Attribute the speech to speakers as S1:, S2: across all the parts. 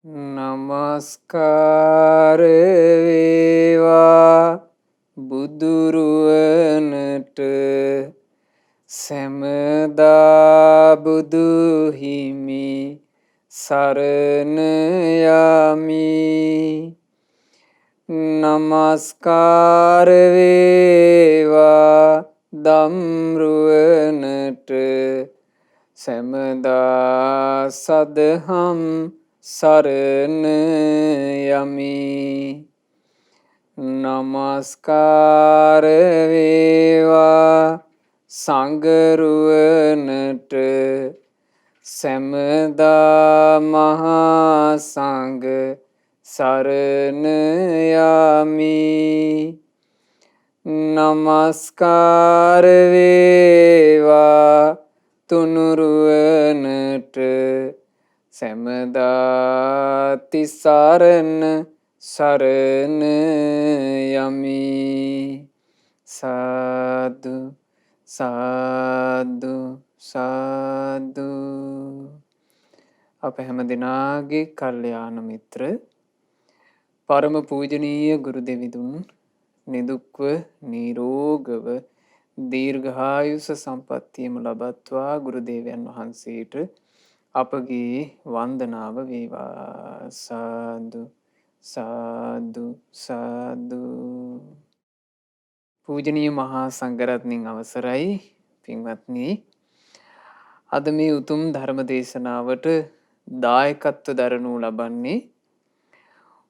S1: නමස්කාර වේවා බුදුරුවනට සැමදා බුදු හිමි සරණ යමි. නමස්කාර වේවා ධම්රුවනට සැමදා සදහම් සරණ යමි. නමස්කාර වේවා සංඝරුවනට සැමදා මහා සංඝ සරණ යමි. නමස්කාර වේවා තුනුරුවනට සැමදා තිසරණ සරණ යමි. සාදු සාදු සාදු. අප හැම දෙනාගේ කල්යාණ මිත්‍ර පරම පූජනීය ගුරු දෙවිඳුන් නිදුක්ව නිරෝගව දීර්ඝායුෂ සම්පන්නියම ලබත්වා ගුරු දේවයන් වහන්සේට අපගේ වන්දනාව වේවා. සාදු සාදු සාදු. පූජනීය මහා සංඝරත්නයන් අවසරයි පින්වත්නි. අද මේ උතුම් ධර්ම දේශනාවට දායකත්ව දරනු ලබන්නේ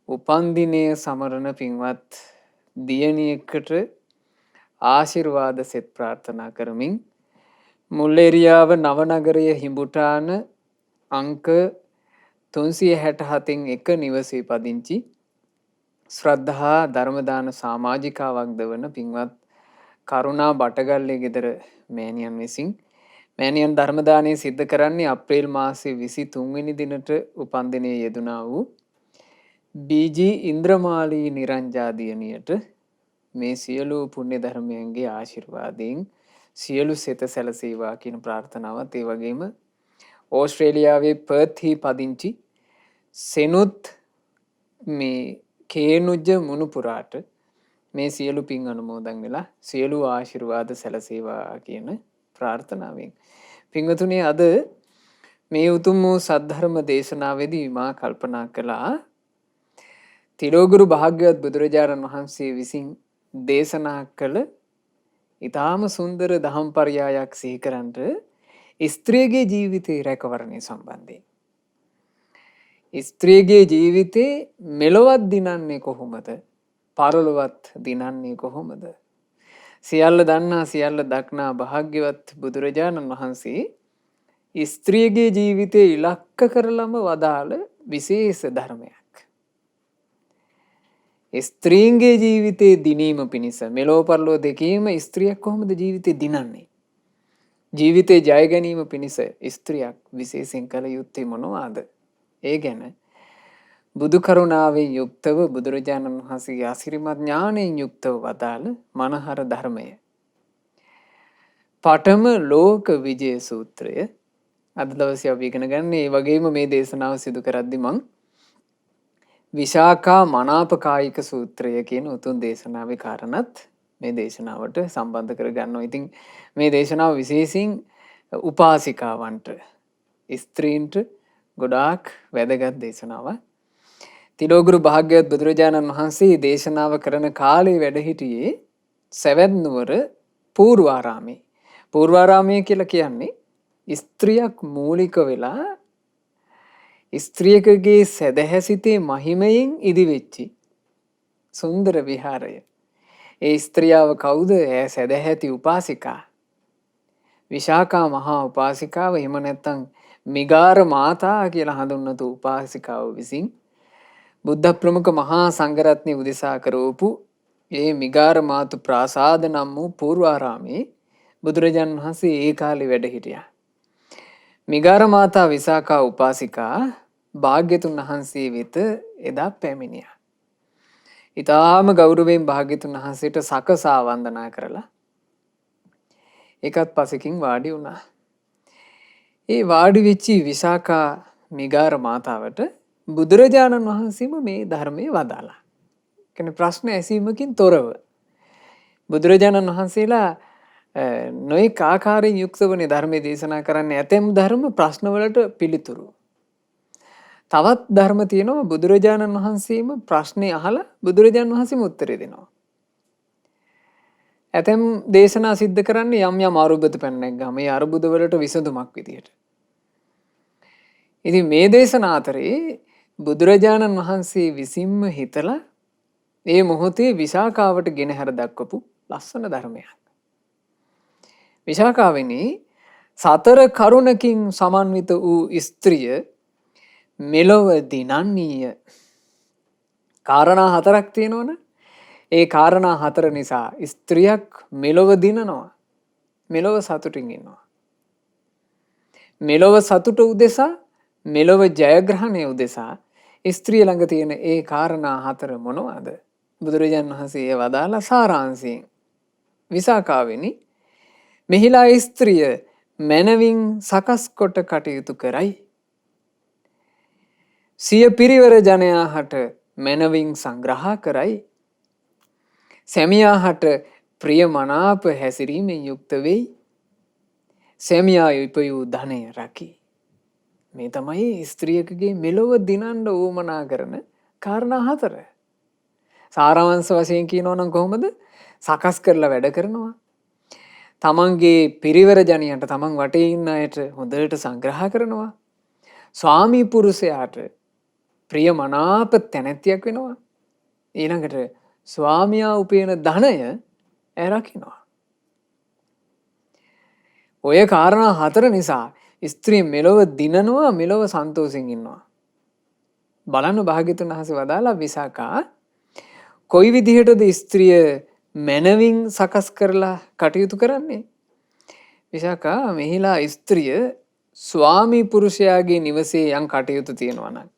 S1: උපන්දිනය සමරන පින්වත් දියණියකට ආශිර්වාද සෙත් ප්‍රාර්ථනා කරමින් මුල්ලේරියාව නවනගරය හිඹුටාන අංක 367න් එක නිවසේ පදිංචි ශ්‍රද්ධහා ධර්මදාන සමාජිකාවක්ද වන පින්වත් කරුණා බටගල්ලේ ගෙදර මෑණියන් විසින් මෑණියන් ධර්මදානය සිද්ධ කරන්නේ අප්‍රේල් මාසයේ 23 වෙනි දිනට උපන්දිනයේ යෙදුනා වූ බීජී ඉන්ද්‍රමාලී නිරංජා දියණියට මේ සියලු පුණ්‍ය ධර්මයන්ගේ ආශිර්වාදයෙන් සියලු සිත සැලසේවා කියන ප්‍රාර්ථනාවත් ඒ වගේම ඕස්ට්‍රේලියාවේ පර්ත්හි පදිංචි සෙනුත් මේ කේනුජ මුණුපුරාට මේ සියලු පින් අනුමෝදන් වෙලා සියලු ආශිර්වාද සැලසේවා කියන ප්‍රාර්ථනාවෙන් පින්වතුනි අද මේ උතුම් වූ සද්ධර්ම දේශනාවේදී මා කල්පනා කළා තිලෝගුරු භාග්‍යවත් බුදුරජාණන් වහන්සේ විසින් දේශනා කළ ඊටාම සුන්දර දහම් පරයයක් සිහි කරන්ට ස්ත්‍රියගේ ජීවිතේ රැකවරණය සම්බන්ධයෙන්. ස්ත්‍රියගේ ජීවිතේ මෙලොවත් දිනන්නේ කොහොමද? පරලොවත් දිනන්නේ කොහොමද? සියල්ල දන්නා සියල්ල දක්නා භාග්‍යවත් බුදුරජාණන් වහන්සේ ස්ත්‍රියගේ ජීවිතේ ඉලක්ක කරලම වදාළ විශේෂ ධර්මයක්. ස්ත්‍රීන්ගේ ජීවිතේ දිනීම පිණිස මෙලෝ පරලෝ දෙකේම ස්ත්‍රියක් කොහොමද ජීවිතේ දිනන්නේ? ජීවිතේ ජය ගැනීම පිණිස ස්ත්‍රියක් විශේෂයෙන් කළ යුත්තේ මොනවාද? ඒ ගැන බුදු කරුණාවෙන් යුක්තව බුදුරජාණන් වහන්සේගේ ආශිර්වාද ඥාණයෙන් යුක්තව වදාළ මනහර ධර්මය. පඨම ලෝක විජය සූත්‍රය අද දවසේ අපි ඉගෙන ගන්න. ඒ වගේම මේ දේශනාව සිදු කරද්දී මම විශාකා මනාපකායික සූත්‍රය කියන උතුම් දේශනාවේ කාරණත් මේ දේශනාවට සම්බන්ධ කර ගන්නවා. ඉතින් මේ දේශනාව විශේෂයෙන් උපාසිකාවන්ට ස්ත්‍රීන්ට ගොඩාක් වැදගත් දේශනාවක්. තිලෝගුරු භාග්‍යවත් බුදුරජාණන් වහන්සේ දේශනාව කරන කාලේ වැඩ හිටියේ සවැත් නුවර පූර්වාරාමේ. පූර්වාරාමය කියලා කියන්නේ ස්ත්‍රියක් මූලික වෙලා ස්ත්‍රියකගේ සැදැහැසිතේ මහිමයෙන් ඉදිවෙච්චි සුන්දර විහාරය. ඒ ස්ත්‍රියාව කවුද? ඇය සැදැහැති උපාසිකා. විශාකා මහා උපාසිකාව එහෙම නැත්නම් මිගාර මාතා කියලා හඳුන්වතු උපාසිකාව විසින් බුද්ධ ප්‍රමුඛ මහා සංඝරත්නය උදෙසා කරවපු ඒ මිගාර මාතු ප්‍රාසාද නම් වූ පූර්වාරාමේ බුදුරජාණන් වහන්සේ ඒ කාලේ වැඩ හිටියා. මිගාර මාතා විසාකා උපාසිකා භාග්‍යතුන් වහන්සේ වෙත එදා පැමිණියා. ඊටාම ගෞරවයෙන් භාග්‍යතුන් වහන්සේට සකසා වන්දනා කරලා ඒකත් පසකින් වාඩි වුණා. ඒ වාඩි වෙච්චි විසාකා මිගාර මාතාවට බුදුරජාණන් වහන්සේම මේ ධර්මයේ වදාලා. කියන්නේ ප්‍රශ්න ඇසීමකින් තොරව බුදුරජාණන් වහන්සේලා නොයෙක් ආකාරයෙන් යුක්තවනේ ධර්මයේ දේශනා කරන්නේ. ඇතැම් ධර්ම ප්‍රශ්නවලට පිළිතුරු. තවත් ධර්ම තියෙනවා බුදුරජාණන් වහන්සේම ප්‍රශ්නේ අහලා බුදුරජාණන් වහන්සේම උත්තරේ දෙනවා. ඇතැම් දේශනා සිද්ධ කරන්නේ යම් යම් අරුබුද පැනනක් ගම මේ අරුබුද වලට විසඳුමක් විදියට. ඉතින් මේ දේශනා අතරේ බුදුරජාණන් වහන්සේ විසින්ම හිතලා ඒ මොහොතේ විශාකාවට ගෙනහැර දක්වපු ලස්සන ධර්මයක්. විශාකාවෙනි සතර කරුණකින් සමන්විත වූ ස්ත්‍රිය මෙලොව දිනන්නීය. කාරණා හතරක් තියෙනවනේ. ඒ කාරණා හතර නිසා ස්ත්‍රියක් මෙලොව දිනනවා. මෙලොව සතුටින් ඉන්නවා. මෙලොව සතුට උදෙසා මෙලොව ජයග්‍රහණය උදෙසා ස්ත්‍රිය ළඟ තියෙන ඒ කාරණා හතර මොනවාද? බුදුරජාණන් වහන්සේ වදාලා සාරාංශයෙන් විසාකාවෙනි මෙහිලා ස්ත්‍රිය මනවින් සකස් කොට කටයුතු කරයි. සිය පිරිවර ජනයා හට මනවින් සංග්‍රහ කරයි. සැමියා හට ප්‍රියමනාප හැසිරීමෙන් යුක්ත වෙයි. සැමියා උපයූ ධනය රකි. මේ තමයි ස්ත්‍රියකගේ මෙලොව දිනන්න උවමනා කරන කාරණා හතර. සාරාංශ වශයෙන් කියනවා නම් කොහොමද? සකස් කරලා වැඩ කරනවා. තමන්ගේ පිරිවර ජනියන්ට තමන් වටේ ඉන්න අයට හොඳට සංග්‍රහ කරනවා. ස්වාමී පුරුෂයාට ප්‍රියමනාප තැනැත්තියක් වෙනවා. ඊළඟට ස්වාමියා උපයන ධනය ඇය රකිනවා. ඔය කාරණා හතර නිසා ස්ත්‍රී මෙලොව දිනනවා, මෙලොව සන්තෝෂෙන් ඉන්නවා. බලන්න භාග්‍යවතුන් වහන්සේ වදාලා විසාකා කොයි විදිහටද ස්ත්‍රිය මනවින් සකස් කරලා කටයුතු කරන්නේ? විසාකා මෙහිලා ස්ත්‍රිය ස්වාමී පුරුෂයාගේ නිවසේ යම් කටයුතු තියෙනවා නම්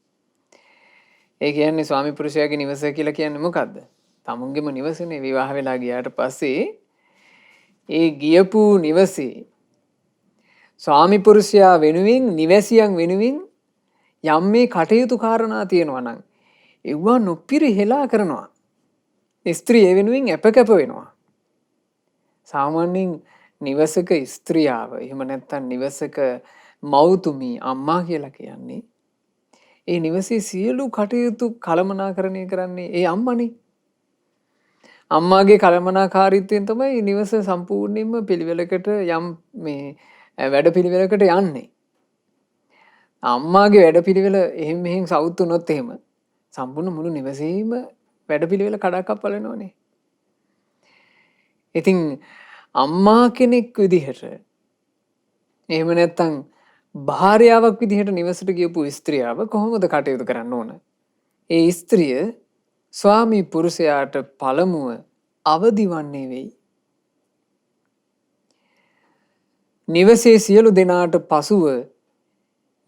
S1: ඒ කියන්නේ ස්වාමී පුරුෂයාගේ නිවස කියලා කියන්නේ මොකද්ද? තමුන්ගේම නිවසනේ. විවාහ වෙලා ගියාට පස්සේ ඒ ගියපු නිවසේ ස්වාමී පුරුෂයා වෙනුවෙන් නිවැසියන් වෙනුවෙන් යම් මේ කටයුතු කාරණා තියෙනවා නම් ඒවා නොපිරිහෙලා කරනවා. ස්ත්‍රිය ඒ වෙනුවෙන් අපකැප වෙනවා. සාමාන්‍යයෙන් නිවසක ස්ත්‍රියාව එහෙම නැත්නම් නිවසක මව්තුමී අම්මා කියලා කියන්නේ ඒ නිවසේ සියලු කටයුතු කළමනාකරණය කරන්නේ ඒ අම්මනේ. අම්මාගේ කළමනාකාරීත්වයෙන් තමයි නිවස සම්පූර්ණයෙන්ම පිළිවෙලකට යම් මේ වැඩපිළිවෙලකට යන්නේ. අම්මාගේ වැඩපිළිවෙල එහෙම මෙහෙම සවුත් වුණොත් එහෙම සම්පූර්ණ මුළු නිවසේම වැඩපිළිවෙල කඩාකප්පල වෙනවනේ. ඉතින් අම්මා කෙනෙක් විදිහට එහෙම නැත්නම් භාර්යාවක් විදිහට නිවසට ගියපු ස්ත්‍රියව කොහොමද කටයුතු කරන්න ඕන? ඒ ස්ත්‍රිය ස්වාමී පුරුෂයාට පළමුව අවදි වන්නේ වෙයි. නිවසේ සියලු දෙනාට පසුව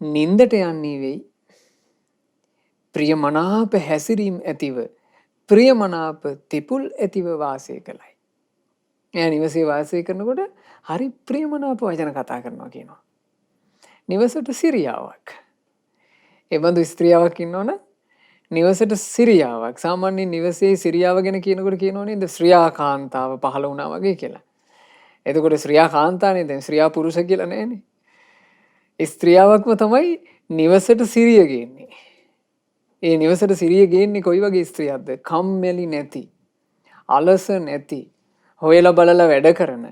S1: නින්දට යන්නේ වෙයි. ප්‍රියමනාප හැසිරීම ඇතිව ප්‍රියමනාප තිපුල් ඇතිව වාසය කළයි. එයා නිවසේ වාසය කරනකොට හරි ප්‍රියමනාප වචන කතා කරනවා කියනවා. නිවසට සිරියාවක්. ඒ බඳු ස්ත්‍රියාවක් ඉන්නවනේ නිවසට සිරියාවක්. සාමාන්‍යයෙන් නිවසේ සිරියාව ගැන කියනකොට කියනෝනේ ද ශ්‍රියාකාන්තාව පහළ වුණා වගේ කියලා. එතකොට ශ්‍රියාකාන්තානේ දැන් ශ්‍රියා පුරුෂ කියලා නැහැනේ. ස්ත්‍රියාවක්ම තමයි නිවසට සිරිය ගේන්නේ. ඒ නිවසට සිරිය ගේන්නේ කොයි වගේ ස්ත්‍රියක්ද? කම්මැලි නැති, අලස නැති, හොයලා බලලා වැඩ කරන.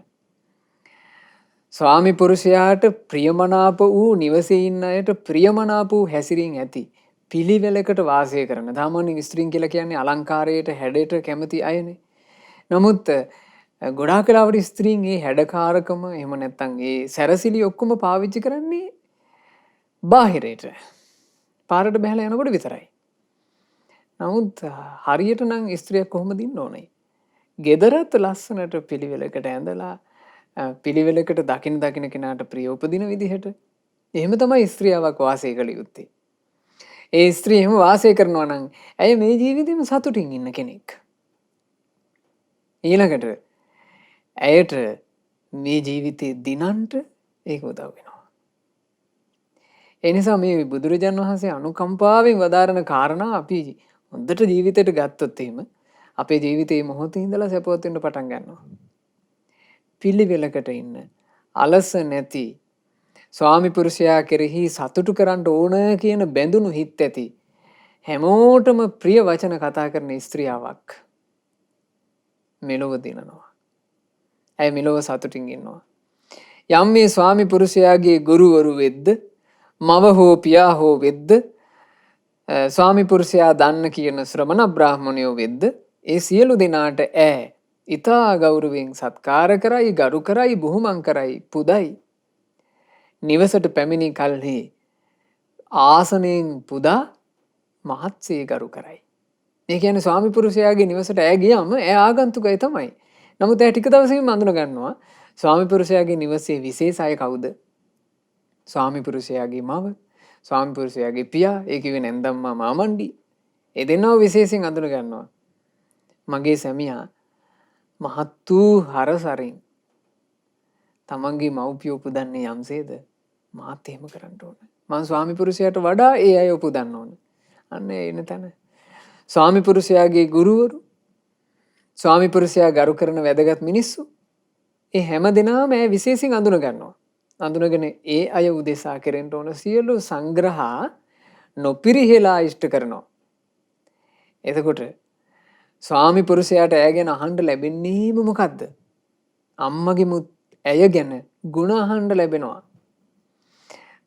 S1: ස්වාමි පුරුෂයාට ප්‍රියමනාප වූ නිවසේ ඉන්න අයට ප්‍රියමනාප වූ හැසිරීම ඇති. පිළිවෙලකට වාසය කරන. සාමාන්‍යයෙන් ස්ත්‍රීන් කියලා කියන්නේ අලංකාරයට, හැඩයට කැමති අයනේ. නමුත් ගොඩාක් වෙලාවට ස්ත්‍රීන් මේ හැඩකාරකම එහෙම නැත්නම් ඒ සැරසිලි ඔක්කොම පාවිච්චි කරන්නේ බාහිරයට. පාරට බහලා යනකොට විතරයි. නමුත් හරියට නම් ස්ත්‍රියක් කොහොමද ඉන්න ඕනේ? ගෙදරත් ලස්සනට පිළිවෙලකට ඇඳලා පිළිවෙලකට දකින කෙනාට ප්‍රිය උපදින විදිහට එහෙම තමයි ස්ත්‍රියාවක් වාසය කළ යුත්තේ. ඒ ස්ත්‍රිය එහෙම වාසය කරනවා නම් ඇය මේ ජීවිතේම සතුටින් ඉන්න කෙනෙක්. ඊළඟට ඇයට මේ ජීවිතේ දිනන්න ඒක උදව් වෙනවා. ඒ නිසා මේ බුදුරජාණන් වහන්සේ අනුකම්පාවෙන් වදාරන කාරණා අපි හොඳට ජීවිතයට ගත්තොත් එහෙම අපේ ජීවිතේ මොහොතේ ඉඳලා සපවත් වෙන්න පටන් ගන්නවා. පිළිවෙලකට ඉන්න අලස නැති ස්වාමි පුරුෂයා කෙරෙහි සතුටු කරන්න ඕන කියන බැඳුණු හිත් ඇති හැමෝටම ප්‍රිය වචන කතා කරන ස්ත්‍රියාවක් මෙලොව දිනනවා. ඇය මෙලොව සතුටින් ඉන්නවා. යම් මේ ස්වාමි පුරුෂයාගේ ගුරුවරු වෙද්ද මව හෝ පියා හෝ වෙද්ද ස්වාමි පුරුෂයා දන්න කියන ශ්‍රමණ බ්‍රාහ්මණයෝ වෙද්ද ඒ සියලු දෙනාට ඈ ඊතා ගෞරවයෙන් සත්කාර කරයි ගරු කරයි බුහුමන් කරයි පුදයි. නිවසට පැමිණි කල්හි ආසනයෙන් පුදා මහත්සේ ගරු කරයි. ඒ කියන්නේ ස්වාමි පුරුෂයාගේ නිවසට ඈ ගියාම ඈ ආගන්තුකයි තමයි. නමුත් ඈ ටික දවසකින් අඳුන ගන්නවා ස්වාමි පුරුෂයාගේ නිවසේ විශේෂ අය කවුද? ස්වාමි පුරුෂයාගේ මව, ස්වාමි පුරුෂයාගේ පියා, ඒ කිව්වේ නැන්දම්මා මාමණ්ඩි. ඒ දෙන්නව විශේෂයෙන් අඳුන ගන්නවා. මගේ සැමියා මහත් වූ හරසරින් තමන්ගේ මව්පියෝ උපදන්නේ යම්සේද මාත් එහෙම කරන්න ඕන. මං ස්වාමි පුරුෂයාට වඩා ඒ අය උපදන්න ඕන. අන්න එන තැන. ස්වාමි පුරුෂයාගේ ගුරුවරු, ස්වාමි පුරුෂයා ගරු කරන වැදගත් මිනිස්සු, ඒ හැම දෙනාම ඒ විශේෂයෙන් අඳුන ගන්නවා. අඳුනගෙන ඒ අය උදෙසා කෙරෙන්න ඕන සියලු සංග්‍රහ නොපිරිහෙලා ඉෂ්ට කරනවා. එතකොට ස්වාමි පුරුෂයාට ඇය ගැන අහන්න ලැබෙන්නේම මොකද්ද? අම්මගේ මුත් ඇය ගැන ಗುಣ අහන්න ලැබෙනවා.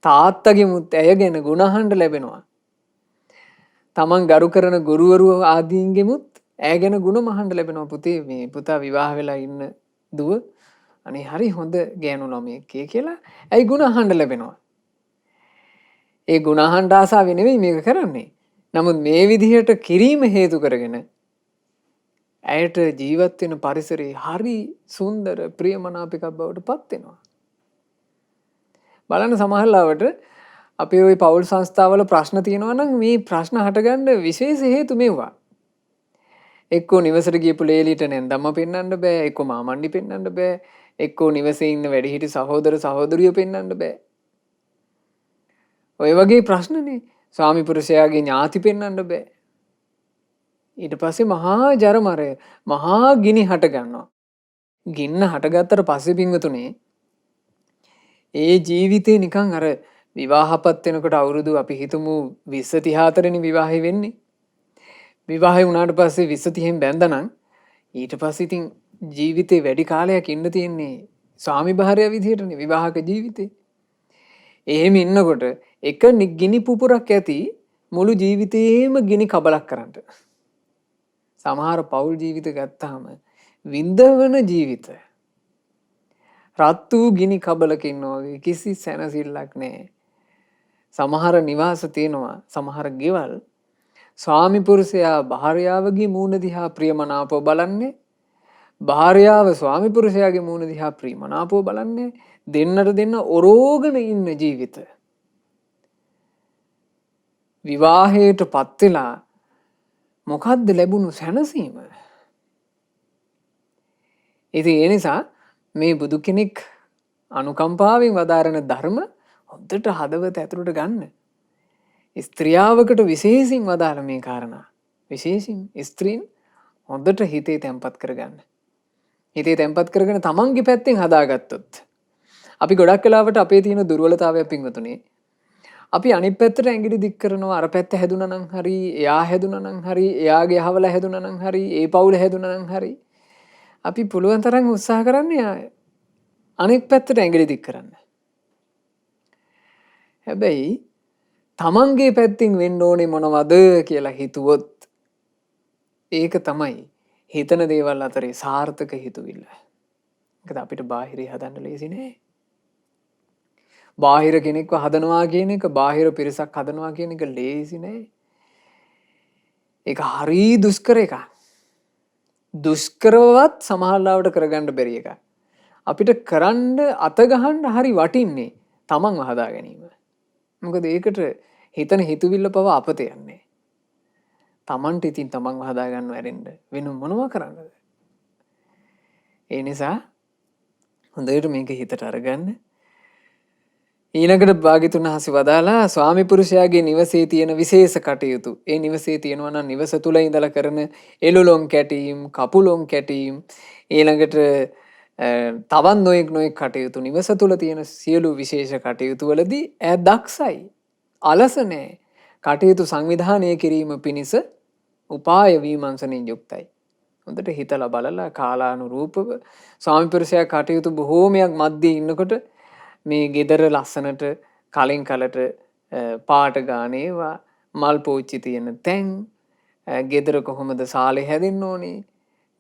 S1: තාත්තගේ මුත් ඇය ගැන ಗುಣ අහන්න ලැබෙනවා. තමන් ගරු කරන ගුරුවරු ආදීන්ගේ මුත් ඇය ගැන ಗುಣ අහන්න ලැබෙනවා. පුතේ මේ පුතා විවාහ වෙලා ඉන්න දුව අනේ හරි හොඳ ගෑනු ළමයෙක් කියලා ඇයි ಗುಣ අහන්න ලැබෙනවා. ඒ ಗುಣ අහන්න ආසාවෙ නෙවෙයි මේක කරන්නේ. නමුත් මේ විදිහට කිරීම හේතු කරගෙන ඇයට ජීවත් වෙන පරිසරේ හරි සුන්දර ප්‍රියමනාපයක් බවට පත් වෙනවා. බලන්න සමහරවිට අපේ ওই පෞල් සංස්ථාවල ප්‍රශ්න තියෙනවා නම් මේ ප්‍රශ්න හටගන්න විශේෂ හේතු මේවා. එක්කෝ නිවසට ගියපු ලේලිට නැන්දම්ම පෙන්වන්න බෑ, එක්කෝ මාමණ්ඩි පෙන්වන්න බෑ, එක්කෝ නිවසේ ඉන්න වැඩිහිටි සහෝදර සහෝදරියෝ පෙන්වන්න බෑ. ඔය වගේ ප්‍රශ්නනේ. ස්වාමි පුරුෂයාගේ ඥාති පෙන්වන්න බෑ. ඊට පස්සේ මහා ජරමරය මහා ගිනි හට ගන්නවා. ගින්න හටගත්තට පස්සේ පින්වතුනේ ඒ ජීවිතේ නිකන් අර විවාහපත් වෙනකොට අවුරුදු අපි හිතමු 20 34 නේ විවාහය වෙන්නේ. විවාහය වුණාට පස්සේ 20 30න් බැඳනනම් ඊට පස්සේ ඉතින් ජීවිතේ වැඩි කාලයක් ඉන්න තියෙන්නේ ස්වාමි භාර්යාව විදිහටනේ විවාහක ජීවිතේ. එහෙම ඉන්නකොට එක ගිනි පුපුරක් ඇති මුළු ජීවිතේම ගිනි කබලක් කරන්න. සමහර පෞල් ජීවිත ගත්තාම විඳවන ජීවිත රත් වූ ගිනි කබලක ඉන්නවා වගේ කිසි සැනසෙල්ලක් නැහැ. සමහර නිවාස තියෙනවා, සමහර ගෙවල් ස්වාමි පුරුෂයා භාර්යාවගේ මූණ දිහා ප්‍රියමනාපව බලන්නේ, භාර්යාව ස්වාමි පුරුෂයාගේ මූණ දිහා ප්‍රියමනාපව බලන්නේ, දෙන්නට දෙන්න ඔරෝගන ඉන්න ජීවිත. විවාහයටපත් වෙලා මොකද්ද ලැබුණු සැනසීම? ඉතින් ඒ නිසා මේ බුදු කෙනෙක් අනුකම්පාවෙන් වදාරන ධර්ම හොඳට හදවත ඇතුළට ගන්න. ස්ත්‍රියාවකට විශේෂින් වදාළ මේ කාරණා. විශේෂින් ස්ත්‍රීන් හොඳට හිතේ තැම්පත් කරගන්න. හිතේ තැම්පත් කරගෙන තමන්ගේ පැත්තෙන් හදාගත්තොත්. අපි ගොඩක් වෙලාවට අපේ තියෙන දුර්වලතාවයක් පින්වතුනේ. අපි අනිත් පැත්තට ඇඟිලි දික් කරනවා. අර පැත්ත හැදුනා නම් හරි, එයා හැදුනා නම් හරි, එයාගේ අහවල හැදුනා නම් හරි, ඒ පවුල හැදුනා නම් හරි. අපි පුළුවන් තරම් උත්සාහ කරන්නේ අනෙක් පැත්තට ඇඟිලි දික් කරන්න. හැබැයි තමන්ගේ පැත්තෙන් වෙන්න ඕනේ මොනවද කියලා හිතුවොත් ඒක තමයි හිතන දේවල් අතරේ සාර්ථක හිතුවිල්ල. මොකද අපිට බාහිරේ හදන්න ලේසි නෑ. බාහිර කෙනෙක්ව හදනවා කියන එක, බාහිර පිරිසක් හදනවා කියන එක ලේසි නෑ. ඒක හරි දුෂ්කර එකක්. දුෂ්කරවත් සමහරවිට කරගන්න බැරි එකක්. අපිට කරන්න අත ගහන්න හරි වටින්නේ තමන්ව හදා ගැනීම. මොකද ඒකට හිතන හිතුවිල්ල පව අපත යන්නේ. තමන්ට ඉතින් තමන්ව හදා ගන්න වැරෙන්න වෙන මොනවා කරන්නද? ඒ නිසා හොඳට මේක හිතට අරගන්න. ඊළඟට භාග්‍යතුන් වහන්සේ වදාලා ස්වාමි පුරුෂයාගේ නිවසේ තියෙන විශේෂ කටයුතු. ඒ නිවසේ තියෙනවා නම් නිවස තුල ඉඳලා කරන එළුලොන් කැටීම්, කපුලොන් කැටීම්, ඊළඟට තවත් නොයෙක් කටයුතු නිවස තුල තියෙන සියලු විශේෂ කටයුතු වලදී ඈ දක්ෂයි. අලස නැහැ. කටයුතු සංවිධානය කිරීම පිණිස උපාය විමර්ශනයෙන් යුක්තයි. හොඳට හිතලා බලලා කාලානුරූපව ස්වාමි පුරුෂයා කටයුතු බොහෝමයක් මැද්දේ ඉන්නකොට මේ ගෙදර ලස්සනට කලින් කලට පාට ගානේවා මල් පෝච්චි තියෙන තැන් ගෙදර කොහොමද සාලේ හැදෙන්න ඕනේ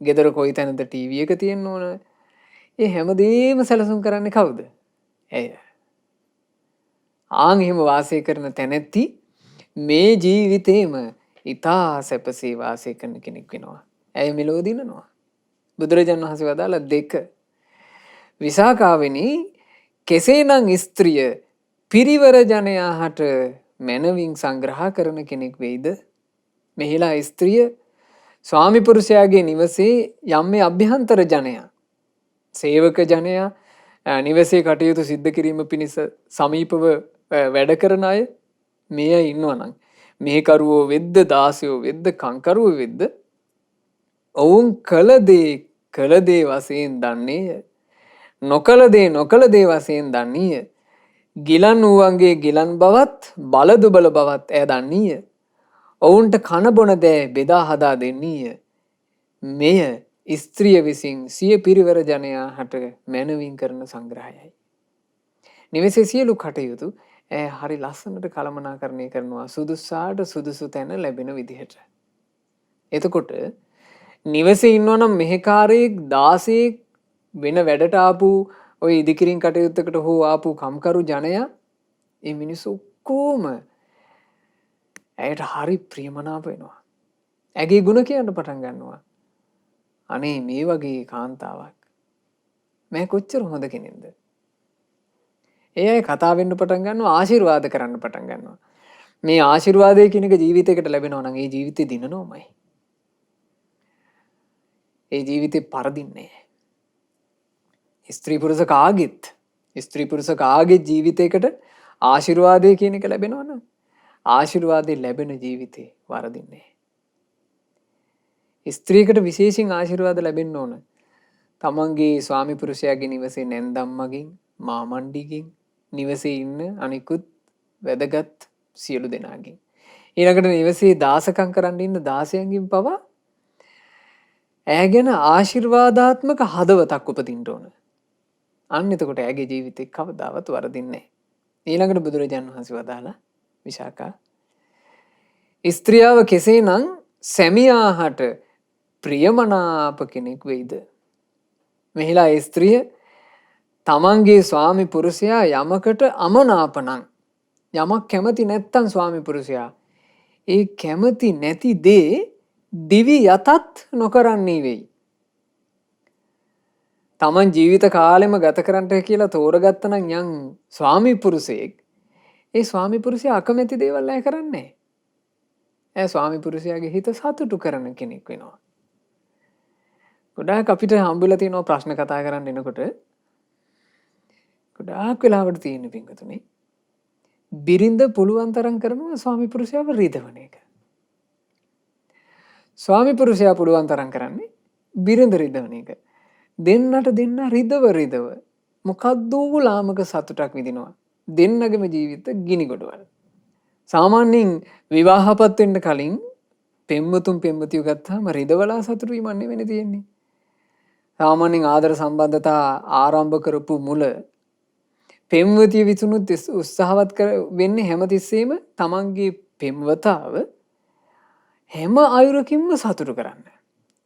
S1: ගෙදර කොයි තැනද ටීවී එක තියෙන්න ඕන ඒ හැමදේම සැලසුම් කරන්නේ කවුද? ඇය. ආන් එහෙම වාසය කරන තැනැත්ති මේ ජීවිතේම ඊතා සැපසේ වාසය කරන කෙනෙක් වෙනවා. ඇය මෙලෝ දිනනවා. බුදුරජාණන් වහන්සේ වදාළ දෙක. විසාකාවෙනි කෙසේනම් ස්ත්‍රිය පිරිවර ජනයාට මනවින් සංග්‍රහ කරන කෙනෙක් වෙයිද? මෙහිලා ස්ත්‍රිය ස්වාමි පුරුෂයාගේ නිවසේ යම් මේ අභ්‍යන්තර ජනයා සේවක ජනයා නිවසේ කටයුතු සිද්ධ කිරීම පිණිස සමීපව වැඩ කරන අය මේ අය ඉන්නවා නම් මෙහෙකරුවෝ වෙද්ද දාසයෝ වෙද්ද කංකරුවෝ වෙද්ද ඔවුන් කළ දේ වශයෙන් දන්නේය. නොකළ දේ වශයෙන් දන්නේය. ගිලන් වූවන්ගේ ගිලන් බවත් බල දුබල බවත් ඇය දන්නේය. ඔවුන්ට කන බොන දෑ බෙදා හදා දෙන්නේය. මෙය ස්ත්‍රිය විසින් සිය පිරිවර ජනයා හට මැනවින් කරන සංග්‍රහයයි. නිවසේ සියලු කටයුතු ඇය හරි ලස්සනට කළමනාකරණය කරනවා සුදුසාට සුදුසු තැන ලැබෙන විදිහට. එතකොට නිවසේ ඉන්නවා නම් මෙහෙකාරයෙක් 16 වෙන වැඩට ආපු ඔය ඉදිකිරින් කටයුත්තකට හෝ ආපු කම්කරු ජනයා ඒ මිනිස්සු ඔක්කොම ඇයට හරි ප්‍රියමනාප වෙනවා. ඇගේ ගුණ කියන්න පටන් ගන්නවා. අනේ මේ වගේ කාන්තාවක් මම කොච්චර හොඳ කෙනෙක්ද? ඒ අය කතා වෙන්න පටන් ගන්නවා ආශිර්වාද කරන්න පටන් ගන්නවා. මේ ආශිර්වාදය කියන එක ජීවිතයකට ලැබෙනවා නම් ඒ ජීවිතේ දිනනෝමයි. ඒ ජීවිතේ පරදින්නේ නැහැ. ස්ත්‍රී පුරුෂ කාගේ ජීවිතයකට ආශිර්වාදය කියන එක ලැබෙනවා නම් ආශිර්වාදේ ලැබෙන ජීවිතේ වරදින්නේ නැහැ. ස්ත්‍රීකට විශේෂයෙන් ආශිර්වාද ලැබෙන්න ඕන. තමන්ගේ ස්වාමි පුරුෂයාගේ නිවසේ නැන්දම්මගෙන් මාමණ්ඩිගෙන් නිවසේ ඉන්න අනිකුත් වැදගත් සියලු දෙනාගෙන්. ඊළඟට නිවසේ දාසකම් කරන්න ඉන්න දාසයන්ගෙන් පවා ඈ ගැන ආශිර්වාදාත්මක හදවතක් උපදින්න ඕන. අන්න එතකොට ඇගේ ජීවිතේ කවදාවත් වරදින්නේ නැහැ. ඊළඟට බුදුරජාණන් වහන්සේ වදාලා විශාකා ස්ත්‍රියව කෙසේනම් සැමියාහට ප්‍රියමනාප කෙනෙක් වෙයිද? මෙහිලා ස්ත්‍රිය තමන්ගේ ස්වාමි පුරුෂයා යමකට අමනාප නම් යමක් කැමති නැත්තම් ස්වාමි පුරුෂයා ඒ කැමති නැති දේ දිවි යතත් නොකරන්නේ වෙයි. තමන් ජීවිත කාලෙම ගත කරන්නට කියලා තෝරගත්ත නම් යම් ස්වාමි පුරුෂයෙක් ඒ ස්වාමි පුරුෂයා අකමැති දේවල් අය කරන්නේ. ඒ ස්වාමි පුරුෂයාගේ හිත සතුටු කරන කෙනෙක් වෙනවා. ගොඩාක් අපිට හම්බෙලා තියෙනවා ප්‍රශ්න කතා කරන්න එනකොට ගොඩාක් වෙලාවට තියෙන පිංගුතුනේ බිරිඳ පුළුවන් තරම් කරනවා ස්වාමි පුරුෂයාව රිදවන එක. ස්වාමි පුරුෂයා පුළුවන් තරම් කරන්නේ බිරිඳ රිදවන එක. දෙන්නට දෙන්න රිදව මොකද්ද ලාමක සතුටක් විඳිනවා. දෙන්නගේම ජීවිත ගිනි ගොඩවල්. සාමාන්‍යයෙන් විවාහපත් වෙන්න කලින් පෙම්වතුන් පෙම්වතියෝ ගත්තාම රිදවලා සතුටු වීම නෙවෙයි තියෙන්නේ. සාමාන්‍යයෙන් ආදර සම්බන්ධතා ආරම්භ කරපු මුල පෙම්වතිය විසුණුත් උත්සාහවත් වෙන්නේ හැමතිස්සෙම තමන්ගේ පෙම්වතාව හැම අයුරකින්ම සතුටු කරන්න.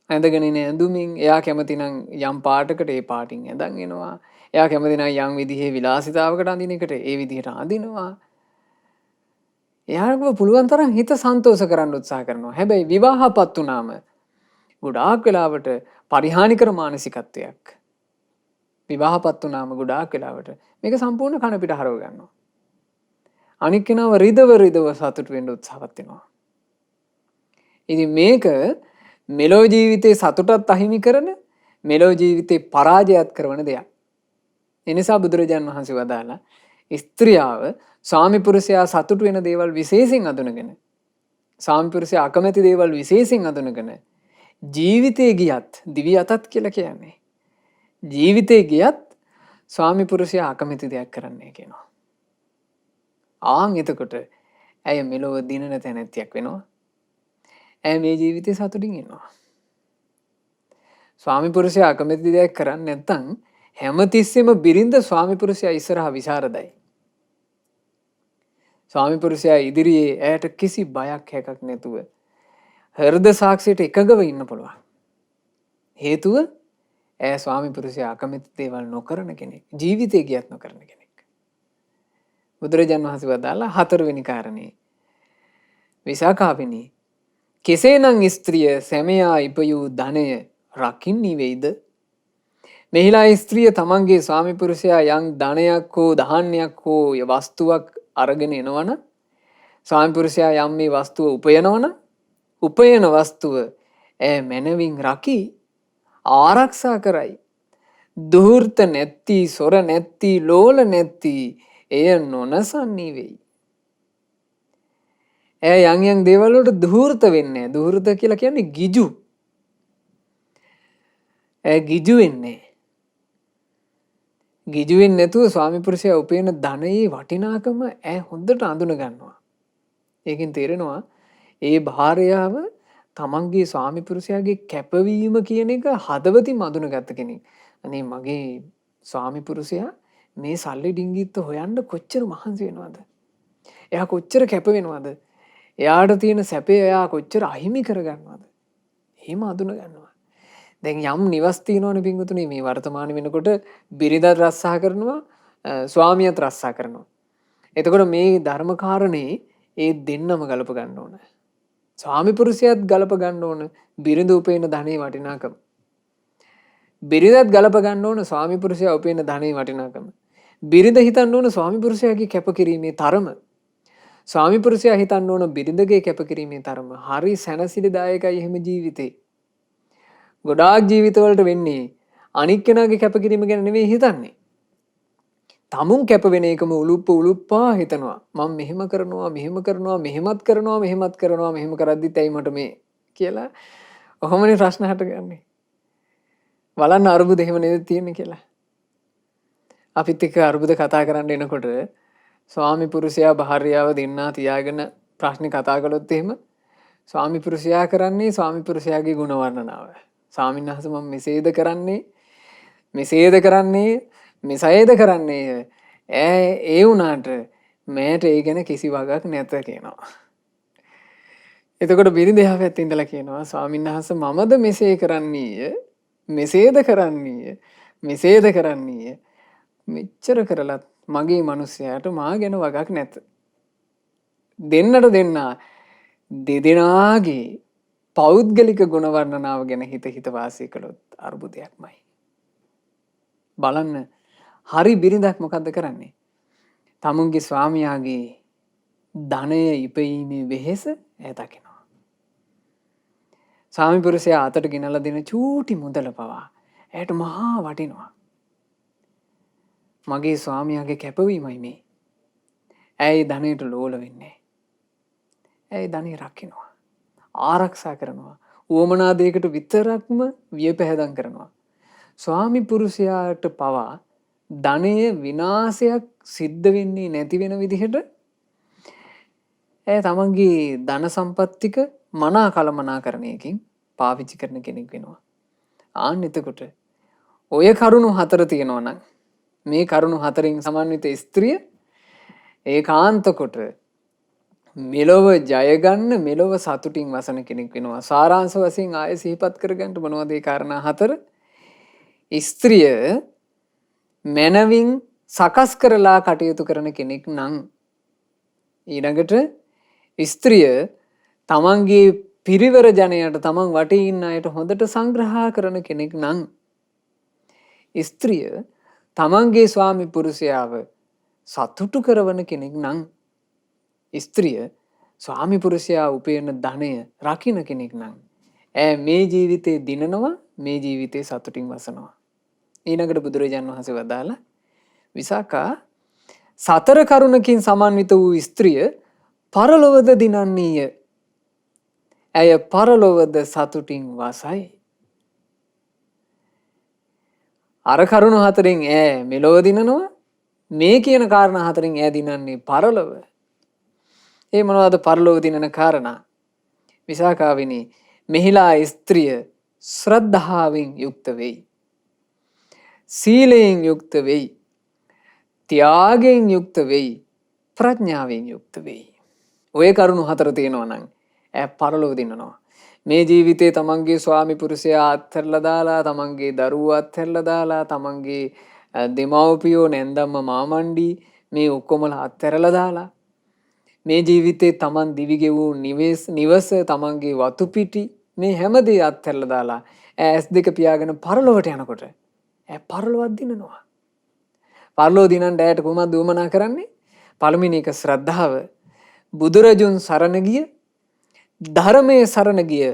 S1: ඇඳගෙන ඉන ඇඳුමින් එයා කැමති නම් යම් පාටකට ඒ පාටින් ඇඳන් එනවා. එයා කැමති නම් යම් විදිහේ විලාසිතාවකට අඳින එකට ඒ විදිහට අඳිනවා. එයාට පුළුවන් තරම් හිත සන්තෝෂ කරන්න උත්සාහ කරනවා. හැබැයි විවාහපත් වුණාම ගොඩාක් වෙලාවට පරිහානිකර මානසිකත්වයක්. විවාහපත් වුණාම ගොඩාක් වෙලාවට මේක සම්පූර්ණ කන පිට හරව ගන්නවා. අනික් කෙනාව රිදව සතුට වෙන්න උත්සාහවත් වෙනවා. ඉතින් මේක මෙලෝ ජීවිතේ සතුටත් අහිමි කරන මෙලෝ ජීවිතේ පරාජයත් කරන දෙයක්. එනිසා බුදුරජාණන් වහන්සේ වදාලා ස්ත්‍රියාව ස්වාමි පුරුෂයා සතුටු වෙන දේවල් විශේෂයෙන් අඳුනගෙන ස්වාමි පුරුෂයා අකමැති දේවල් විශේෂයෙන් අඳුනගෙන ජීවිතේ ගියත් දිවි අතත් කියලා කියන්නේ ජීවිතේ ගියත් ස්වාමි පුරුෂයා අකමැති දෙයක් කරන්නේ කියනවා. ආන් එතකොට ඇය මෙලොව දිනන තැනැත්තියක් වෙනවා. ඇය මේ ජීවිතේ සතුටින් ඉන්නවා. ස්වාමි පුරුෂයා අකමැති දෙයක් කරන්නේ නැත්නම් හැමතිස්සෙම බිරිඳ ස්වාමි පුරුෂයා ඉස්සරහා විශාරදයි. ස්වාමි පුරුෂයා ඉදිරියේ ඇයට කිසි බයක් හැකක් නැතුව හෘද සාක්ෂියට එකගව ඉන්න පුළුවන්. හේතුව ඇය ස්වාමි පුරුෂයා අකමැති දේවල් නොකරන කෙනෙක්. ජීවිතේ ගියත් නොකරන කෙනෙක්. බුදුරජාණන් වහන්සේ වදාළා හතරවෙනි කාරණේ. විසාකාවිනි කෙසේනම් ස්ත්‍රිය සැමියා ඉපයූ ධනය රකින්නී වෙයිද? මෙහිලා ස්ත්‍රිය තමන්ගේ ස්වාමි පුරුෂයා යම් ධනයක් හෝ ධාන්‍යයක් හෝ වස්තුවක් අරගෙන එනවන ස්වාමි පුරුෂයා යම් මේ වස්තුව උපයනවන උපයන වස්තුව ඇය මැනවින් රකී ආරක්ෂා කරයි. දුහෘත නැත්ති සොර නැත්ති ලෝල නැත්ති එය නොනසන්නී වෙයි. ඇය යම් යම් දේවල් වලට දුහෘත වෙන්නේ. දුහෘත කියලා කියන්නේ ගිජු. ඇය ගිජු වෙන්නේ. ගිජු වෙන්නේ නැතුව ස්වාමි පුරුෂයා උපයන ධනයේ වටිනාකම ඇය හොඳට අඳුන ගන්නවා. ඒකෙන් තේරෙනවා ඒ භාර්යාව තමන්ගේ ස්වාමි පුරුෂයාගේ කැපවීම කියන එක හදවතින් අඳුනගත්ත කෙනෙක්. අනේ මගේ ස්වාමි පුරුෂයා මේ සල්ලි ඩිංගිත්ත හොයන්න කොච්චර මහන්සි වෙනවද? එයා කොච්චර කැප වෙනවද? එයාට තියෙන සැපේ එයා කොච්චර අහිමි කරගන්නවද? එහෙම අඳුන ගන්නවා. දැන් යම් නිවස් තියෙනවනේ පින්වතුනි මේ වර්තමාන වෙනකොට බිරිඳත් රස්සා කරනවා ස්වාමියාත් රස්සා කරනවා. එතකොට මේ ධර්ම කාරණේ ඒ දෙන්නම ගලප ගන්න ඕන. ස්වාමි පුරුෂයාත් ගලප ගන්න ඕන බිරිඳ උපයන ධනෙ වටිනාකම. බිරිඳත් ගලප ගන්න ඕන ස්වාමි පුරුෂයා උපයන ධනෙ වටිනාකම. බිරිඳ හිතන්න ඕන ස්වාමි පුරුෂයාගේ කැපකිරීමේ තරම. ස්වාමි පුරුෂයා හිතන්න ඕන බිරිඳගේ කැපකිරීමේ තරම. හරි සැනසිලිදායකයි එහෙම ජීවිතේ. ගොඩාක් ජීවිතවලට වෙන්නේ අනික් කෙනාගේ කැපකිරීම ගැන නෙවෙයි හිතන්නේ. තමුන් කැප වෙන එකම උලුප්පා හිතනවා. මම මෙහෙම කරනවා මෙහෙමත් කරනවා මෙහෙම කරද්දිත් ඇයි මට මේ කියලා. ඔහොමනේ ප්‍රශ්න හටගන්නේ. බලන්න අරුබුද එහෙම නේද තියෙන්නේ කියලා. අපිත් එක්ක අරුබුද කතා කරන්න එනකොට ස්වාමි පුරුෂයා භාර්යාව දෙන්නා තියාගෙන ප්‍රශ්නේ කතා කළොත් එහෙම ස්වාමි පුරුෂයා කරන්නේ ස්වාමි පුරුෂයාගේ ගුණ වර්ණනාව. ස්වාමීන් වහන්සේ මම මෙසේද කරන්නේ මෙසේද කරන්නේ ඒ වුණාට මෑට ඒ ගැන කිසි වගක් නැත කියනවා. එතකොට බිරිඳ එහා පැත්තේ ඉඳලා කියනවා ස්වාමීන් වහන්සේ මමද මෙසේ කරන්නේය මෙසේද කරන්නේය මෙච්චර කරලත් මගේ මිනිස්යාට මා ගැන වගක් නැත. දෙන්නට දෙන්නා දෙදෙනාගේ පෞද්ගලික ගුණ වර්ණනාව ගැන හිත වාසය කළොත් අර්බුදයක්මයි. බලන්න හරි බිරිඳක් මොකද්ද කරන්නේ? තමුන්ගේ ස්වාමියාගේ ධනය ඉපීමේ වෙහෙස ඈ දකිනවා. ස්වාමි පුරුෂයා අතට ගෙනලා දෙන චූටි මුදල පවා ඇයට මහා වටිනවා. මගේ ස්වාමියාගේ කැපවීමයි මේ. ඇයි ධනයට ලෝල වෙන්නේ? ඇයි ධනෙ රකින්නවා. ආරක්ෂා කරනවා. උවමනා දෙයකට විතරක්ම වියපැහැදම් කරනවා. ස්වාමි පුරුෂයාට පවා ධනය විනාශයක් සිද්ධ වෙන්නේ නැති වෙන විදිහට තමන්ගේ ධන සම්පත්තික මනා කළමනාකරණයකින් පාවිච්චි කරන කෙනෙක් වෙනවා. ආන්න එතකොට ඔය කරුණු 4 තියෙනවා නම් මේ කරුණු 4න් සමන්විත ස්ත්‍රිය ඒකාන්ත කොට මෙලොව ජය ගන්න මෙලොව සතුටින් වසන කෙනෙක් වෙනවා. සාරාංශ වශයෙන් ආයෙ සිහිපත් කරගන්න මොනවද ඒ කාරණා 4? ස්ත්‍රිය මනවින් සකස් කරලා කටයුතු කරන කෙනෙක් නම් ඊළඟට ස්ත්‍රිය තමන්ගේ පිරිවර ජනයට තමන් වටේ ඉන්න අයට හොඳට සංග්‍රහ කරන කෙනෙක් නම් ස්ත්‍රිය තමන්ගේ ස්වාමි පුරුෂයාව සතුටු කරවන කෙනෙක් නම් ස්ත්‍රිය ස්වාමි පුරුෂයා උපයන ධනය රකින්න කෙනෙක් නම් මේ ජීවිතේ දිනනවා මේ ජීවිතේ සතුටින් වසනවා. ඊළඟට බුදුරජාණන් වහන්සේ වදාලා විසාකා සතර කරුණකින් සමන්විත වූ ස්ත්‍රිය පරලොවද දිනන්නේය. ඇය පරලොවද සතුටින් වසයි. අර කරුණු හතරෙන් ඈ මෙලොව දිනනවා. මේ කියන කාරණා හතරෙන් ඈ දිනන්නේ පරලොව. ඒ මොනවද පරලොව දිනන කාරණා? විසාකාවිනි, මෙහිලා ස්ත්‍රිය ශ්‍රද්ධාවෙන් යුක්ත වෙයි. සීලයෙන් යුක්ත වෙයි. ත්‍යාගයෙන් යුක්ත වෙයි. ප්‍රඥාවෙන් යුක්ත වෙයි. ඔය කරුණු හතර තියෙනවා නම් ඈ පරලොව දිනනවා. මේ ජීවිතේ තමන්ගේ ස්වාමි පුරුෂයා අත්හැරලා දාලා, තමන්ගේ දරුවෝ අත්හැරලා දාලා, තමන්ගේ දෙමව්පියෝ නැන්දම්ම මාමණ්ඩි මේ ඔක්කොමලා අත්හැරලා දාලා, මේ ජීවිතේ තමන් දිවි ගෙවූ නිවස, තමන්ගේ වතු පිටි, මේ හැමදේ අත්හැරලා දාලා ඇස් දෙක පියාගෙන පරලොවට යනකොට ඈ පරලොවක් දිනනවා. පරලොව දිනන්න ඈට කොහොමද උවමනා කරන්නේ? පළවෙනි එක ශ්‍රද්ධාව. බුදුරජුන් සරණ ගිය, ධර්මයේ සරණ ගිය,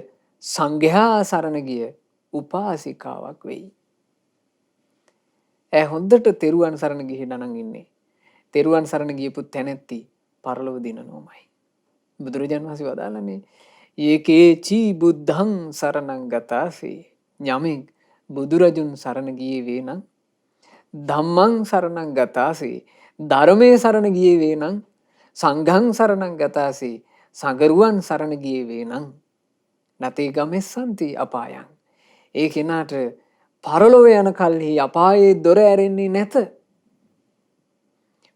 S1: සංඝයා සරණ ගිය උපාසිකාවක් වෙයි. ඇය හොඳට තෙරුවන් සරණ ගිහිලා නම් ඉන්නේ. තෙරුවන් සරණ ගියපු තැනැත්ති පරලොව දිනනෝමයි. බුදුරජාණන් වහන්සේ වදාළනේ ඒකේචි බුද්ධං සරණං ගතාසේ. යමෙක් බුදුරජුන් සරණ ගියේ වේ නම්, ධම්මං සරණං ගතාසේ, ධර්මයේ සරණ ගියේ වේ නම්, සංඝං සරණං ගතාසේ, සංගරුවන් සරණ ගියේ වේ නම්, නතේ ගමෙස්සන්ති අපායන්. ඒ කෙනාට පරලොව යන කල්හි අපායේ දොර ඇරෙන්නේ නැත.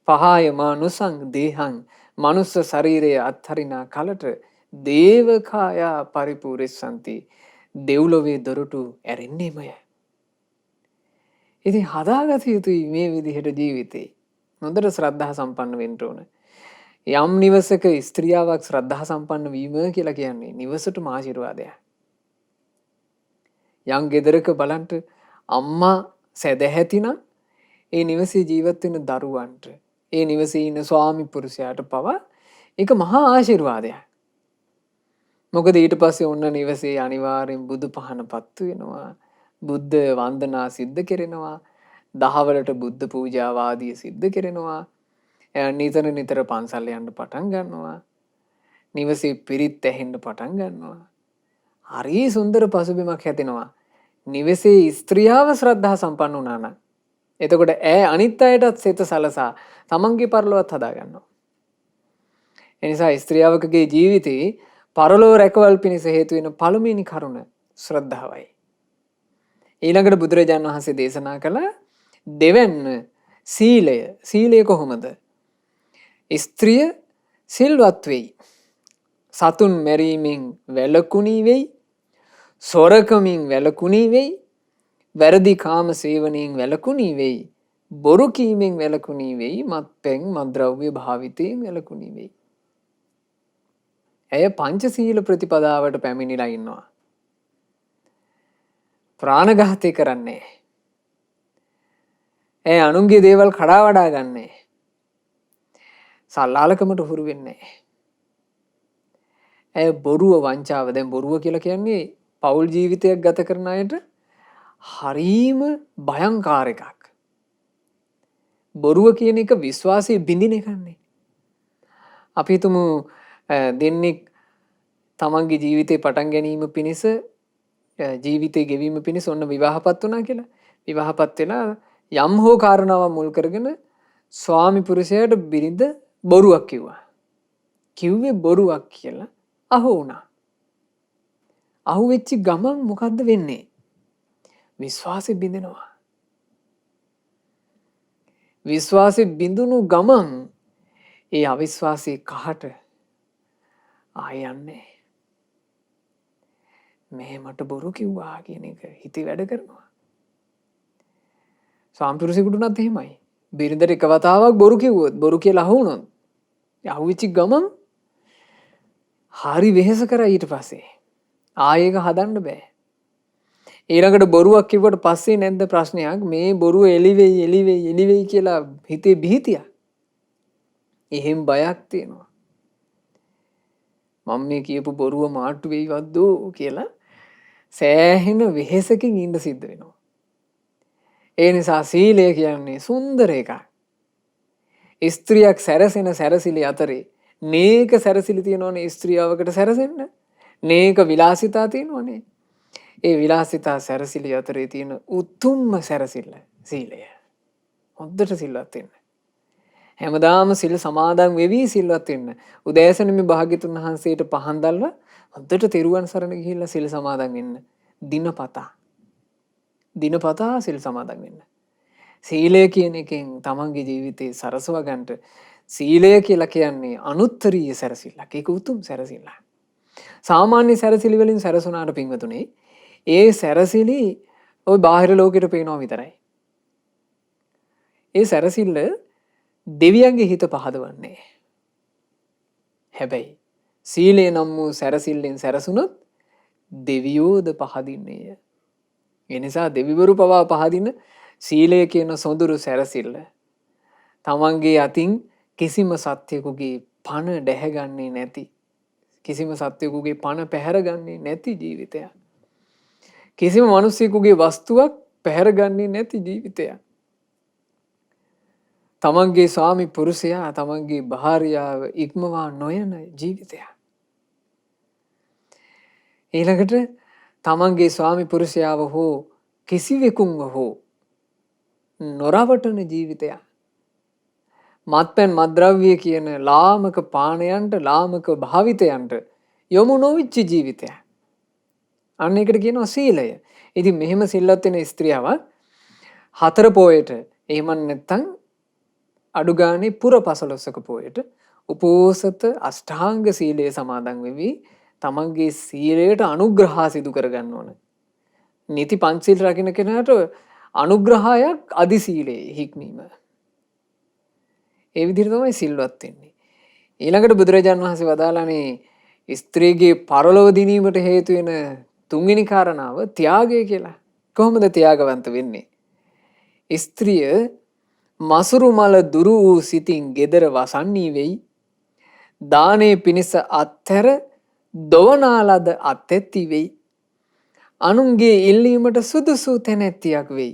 S1: පහාය මානුසං දේහං, මනුස්ස ශරීරය අත්හරිනා කලට දේවකායා පරිපූර්ණසන්ති, දෙව්ලොවේ දොරටු ඇරෙන්නේමය. ඉතින් හදාගත යුතුයි මේ විදිහට ජීවිතේ. හොඳට ශ්‍රද්ධා සම්පන්න වෙන්න ඕන. යම් නිවසක ස්ත්‍රියාවක් ශ්‍රද්ධා සම්පන්න වීම කියලා කියන්නේ නිවසටම ආශිර්වාදයක්. යම් ගෙදරක බලන්ට අම්මා සැදැහැතිනම් ඒ නිවසේ ජීවත් වෙන දරුවන්ට, ඒ නිවසේ ඉන්න ස්වාමි පුරුෂයාට පවා ඒක මහා ආශිර්වාදයක්. මොකද ඊට පස්සේ ඔන්න නිවසේ අනිවාර්යෙන් බුදු පහන පත්තු වෙනවා. බුද්ධ වන්දනා සිද්ධ කෙරෙනවා. දහවලට බුද්ධ පූජා ආදී සිද්ධ කෙරෙනවා. නිතර නිතර පන්සල් යන්න පටන් ගන්නවා. නිවසේ පිරිත් ඇහෙන්න පටන් ගන්නවා. හරි සුන්දර පසුබිමක් හැදෙනවා. නිවසේ ස්ත්‍රියව ශ්‍රද්ධා සම්පන්න වුණා නම් එතකොට ඈ අනිත් අයටත් සිත සලසා තමන්ගේ පරලොවත් හදා ගන්නවා. එනිසා ස්ත්‍රියවකගේ ජීවිතේ පරලොව රැකවල් පිණිස හේතු වෙන පළමුවෙනි කරුණ ශ්‍රද්ධාවයි. ඊළඟට බුදුරජාණන් වහන්සේ දේශනා කළ දෙවැන්න සීලය. සීලය කොහොමද? ස්ත්‍රිය සිල්වත් වෙයි. සතුන් මැරීමෙන් වැළකුණී වෙයි. සොරකමින් වැළකුණී වෙයි. වැරදි කාම සේවනයෙන් වැළකුණී වෙයි. බොරු කීමෙන් වැළකුණී වෙයි. මත්පැන් මත්ද්‍රව්‍ය භාවිතයෙන් වැළකුණී වෙයි. ඇය පංචශීල ප්‍රතිපදාවට පැමිණිලා ඉන්නවා. ප්‍රාණඝාතය කරන්නේ. ඇය අනුන්ගේ දේවල් කඩා වඩා ගන්නේ. සල්ලාලකමට හුරු වෙන්නේ. ඇය බොරුව වංචාව. දැන් බොරුව කියලා කියන්නේ පෞල් ජීවිතයක් ගත කරන අයට හරීම භයංකාර එකක්. බොරුව කියන එක විශ්වාසය බිඳින එකන්නේ. අපි හිතමු දෙන්නෙක් තමන්ගේ ජීවිතේ පටන් ගැනීම පිණිස, ජීවිතේ ගෙවීම පිණිස ඔන්න විවාහපත් වුණා කියලා. විවාහපත් වෙලා යම් හෝ කාරණාවක් මුල් කරගෙන ස්වාමි පුරුෂයාට බිරිඳ බොරුවක් කිව්වා. කිව්වේ බොරුවක් කියලා අහු වුණා. අහු වෙච්ච ගමන් මොකද්ද වෙන්නේ? විශ්වාසෙ බිඳෙනවා. විශ්වාසෙ බිඳුණු ගමන් ඒ අවිශ්වාසී කහට ආයන්නේ. මේ මට බොරු කිව්වා කියන එක හිතේ වැඩ කරනවා. සාම්පුරුෂයෙකුට උනත් එහෙමයි. බිරිඳට එක වතාවක් බොරු කිව්වොත්, බොරු කියලා අහු වුණොත්, අහුවෙච්ච ගමන් හරි වෙහෙස කරා ඊට පස්සේ. ආයෙක හදන්න බෑ. ඊළඟට බොරුවක් කිව්වට පස්සේ නැද්ද ප්‍රශ්නයක්? මේ බොරුව එළිවෙයි කියලා හිතේ බිහිතියක්. එහෙම බයක් තියෙනවා. මම මේ කියපු බොරුව මාට්ටු වෙයිවත්ද කියලා සෑහෙන වෙහෙසකින් ඉඳ සිද්ධ වෙනවා. ඒ නිසා සීලය කියන්නේ සුන්දර එකක්. ස්ත්‍රියක් සැරසෙන සැරසිලි අතරේ නේක සැරසිලි තියෙනවනේ ස්ත්‍රියවකට සැරසෙන්න. නේක විලාසිතා තියෙනවනේ. ඒ විලාසිතා සැරසිලි අතරේ තියෙන උතුම්ම සැරසිල්ල සීලය. හොද්දට සිල්වත් වෙන්න. හැමදාම සිල් සමාදන් වෙවි සිල්වත් වෙන්න. උදෑසන මේ භාග්‍යතුන් වහන්සේට පහන් දැල්ලා හොද්දට තෙරුවන් සරණ ගිහිල්ලා සිල් සමාදන් වෙන්න. දිනපතා සිල් සමාදන් වෙන්න. සීලය කියන එකෙන් තමන්ගේ ජීවිතේ සරසවා ගන්නට සීලය කියලා කියන්නේ අනුත්තරීය සැරසිල්ලක්. ඒක උතුම් සැරසිල්ලක්. සාමාන්‍ය සැරසිලි වලින් සැරසුණාට පින්වතුනි, ඒ සැරසිලි ওই බාහිර ලෝකෙට පේනවා විතරයි. ඒ සැරසිල්ල දෙවියන්ගේ හිත පහදවන්නේ. හැබැයි සීලය නම් වූ සැරසිල්ලෙන් සැරසුනොත් දෙවියෝද පහදින්නේය. ඒ නිසා දෙවිවරු පවා පහදින සීලය කියන සොඳුරු සැරසිල්ල තමන්ගේ අතින් කිසිම සත්‍යකුගේ පණ ඩැහැගන්නේ නැති, කිසිම සත්‍යකුගේ පණ පැහැරගන්නේ නැති ජීවිතයක්. කිසිම මිනිසෙකුගේ වස්තුවක් පැහැරගන්නේ නැති ජීවිතයක්. තමන්ගේ ස්වාමි පුරුෂයා තමන්ගේ භාර්යාව ඉක්මවා නොයන ජීවිතයක්. ඊළඟට තමන්ගේ ස්වාමි පුරුෂයාව හෝ කිසිවෙකුන්ව හෝ නොරවටන ජීවිතයක්. මත්පැන් මත්ද්‍රව්‍ය කියන ලාමක පානයන්ට ලාමක භාවිතයන්ට යොමු නොවිච්ච ජීවිතයක්. අන්න එකට කියනවා සීලය. ඉතින් මෙහෙම සිල්වත් වෙන ස්ත්‍රියව හතර පොයට එහෙම නැත්නම් අඩු ගානේ පුර 15ක පොයට උපෝසත අෂ්ටාංග සීලය සමාදන් වෙවි තමන්ගේ සීලයට අනුග්‍රහ සිදු කරගන්න ඕන. නීති පංචශීල රකින්න කෙනාට අනුග්‍රහයක් අදි සීලේ හික්මීම. ඒ විදිහට තමයි සිල්වත් වෙන්නේ. ඊළඟට බුදුරජාන් වහන්සේ වදාළානේ ස්ත්‍රීගේ පරලොව දිනීමට හේතු වෙන තුන්වෙනි කාරණාව ත්‍යාගය කියලා. කොහොමද ත්‍යාගවන්ත වෙන්නේ? ස්ත්‍රිය මසුරු මල දුරු වූ සිතින් gedara වසන්නී වෙයි. දානේ පිනිස අත්තර දොවනාලද අත්ැත්ති වෙයි. අනුන්ගේ ඉල්ලීමට සුදුසු තැනැත්තියක් වෙයි.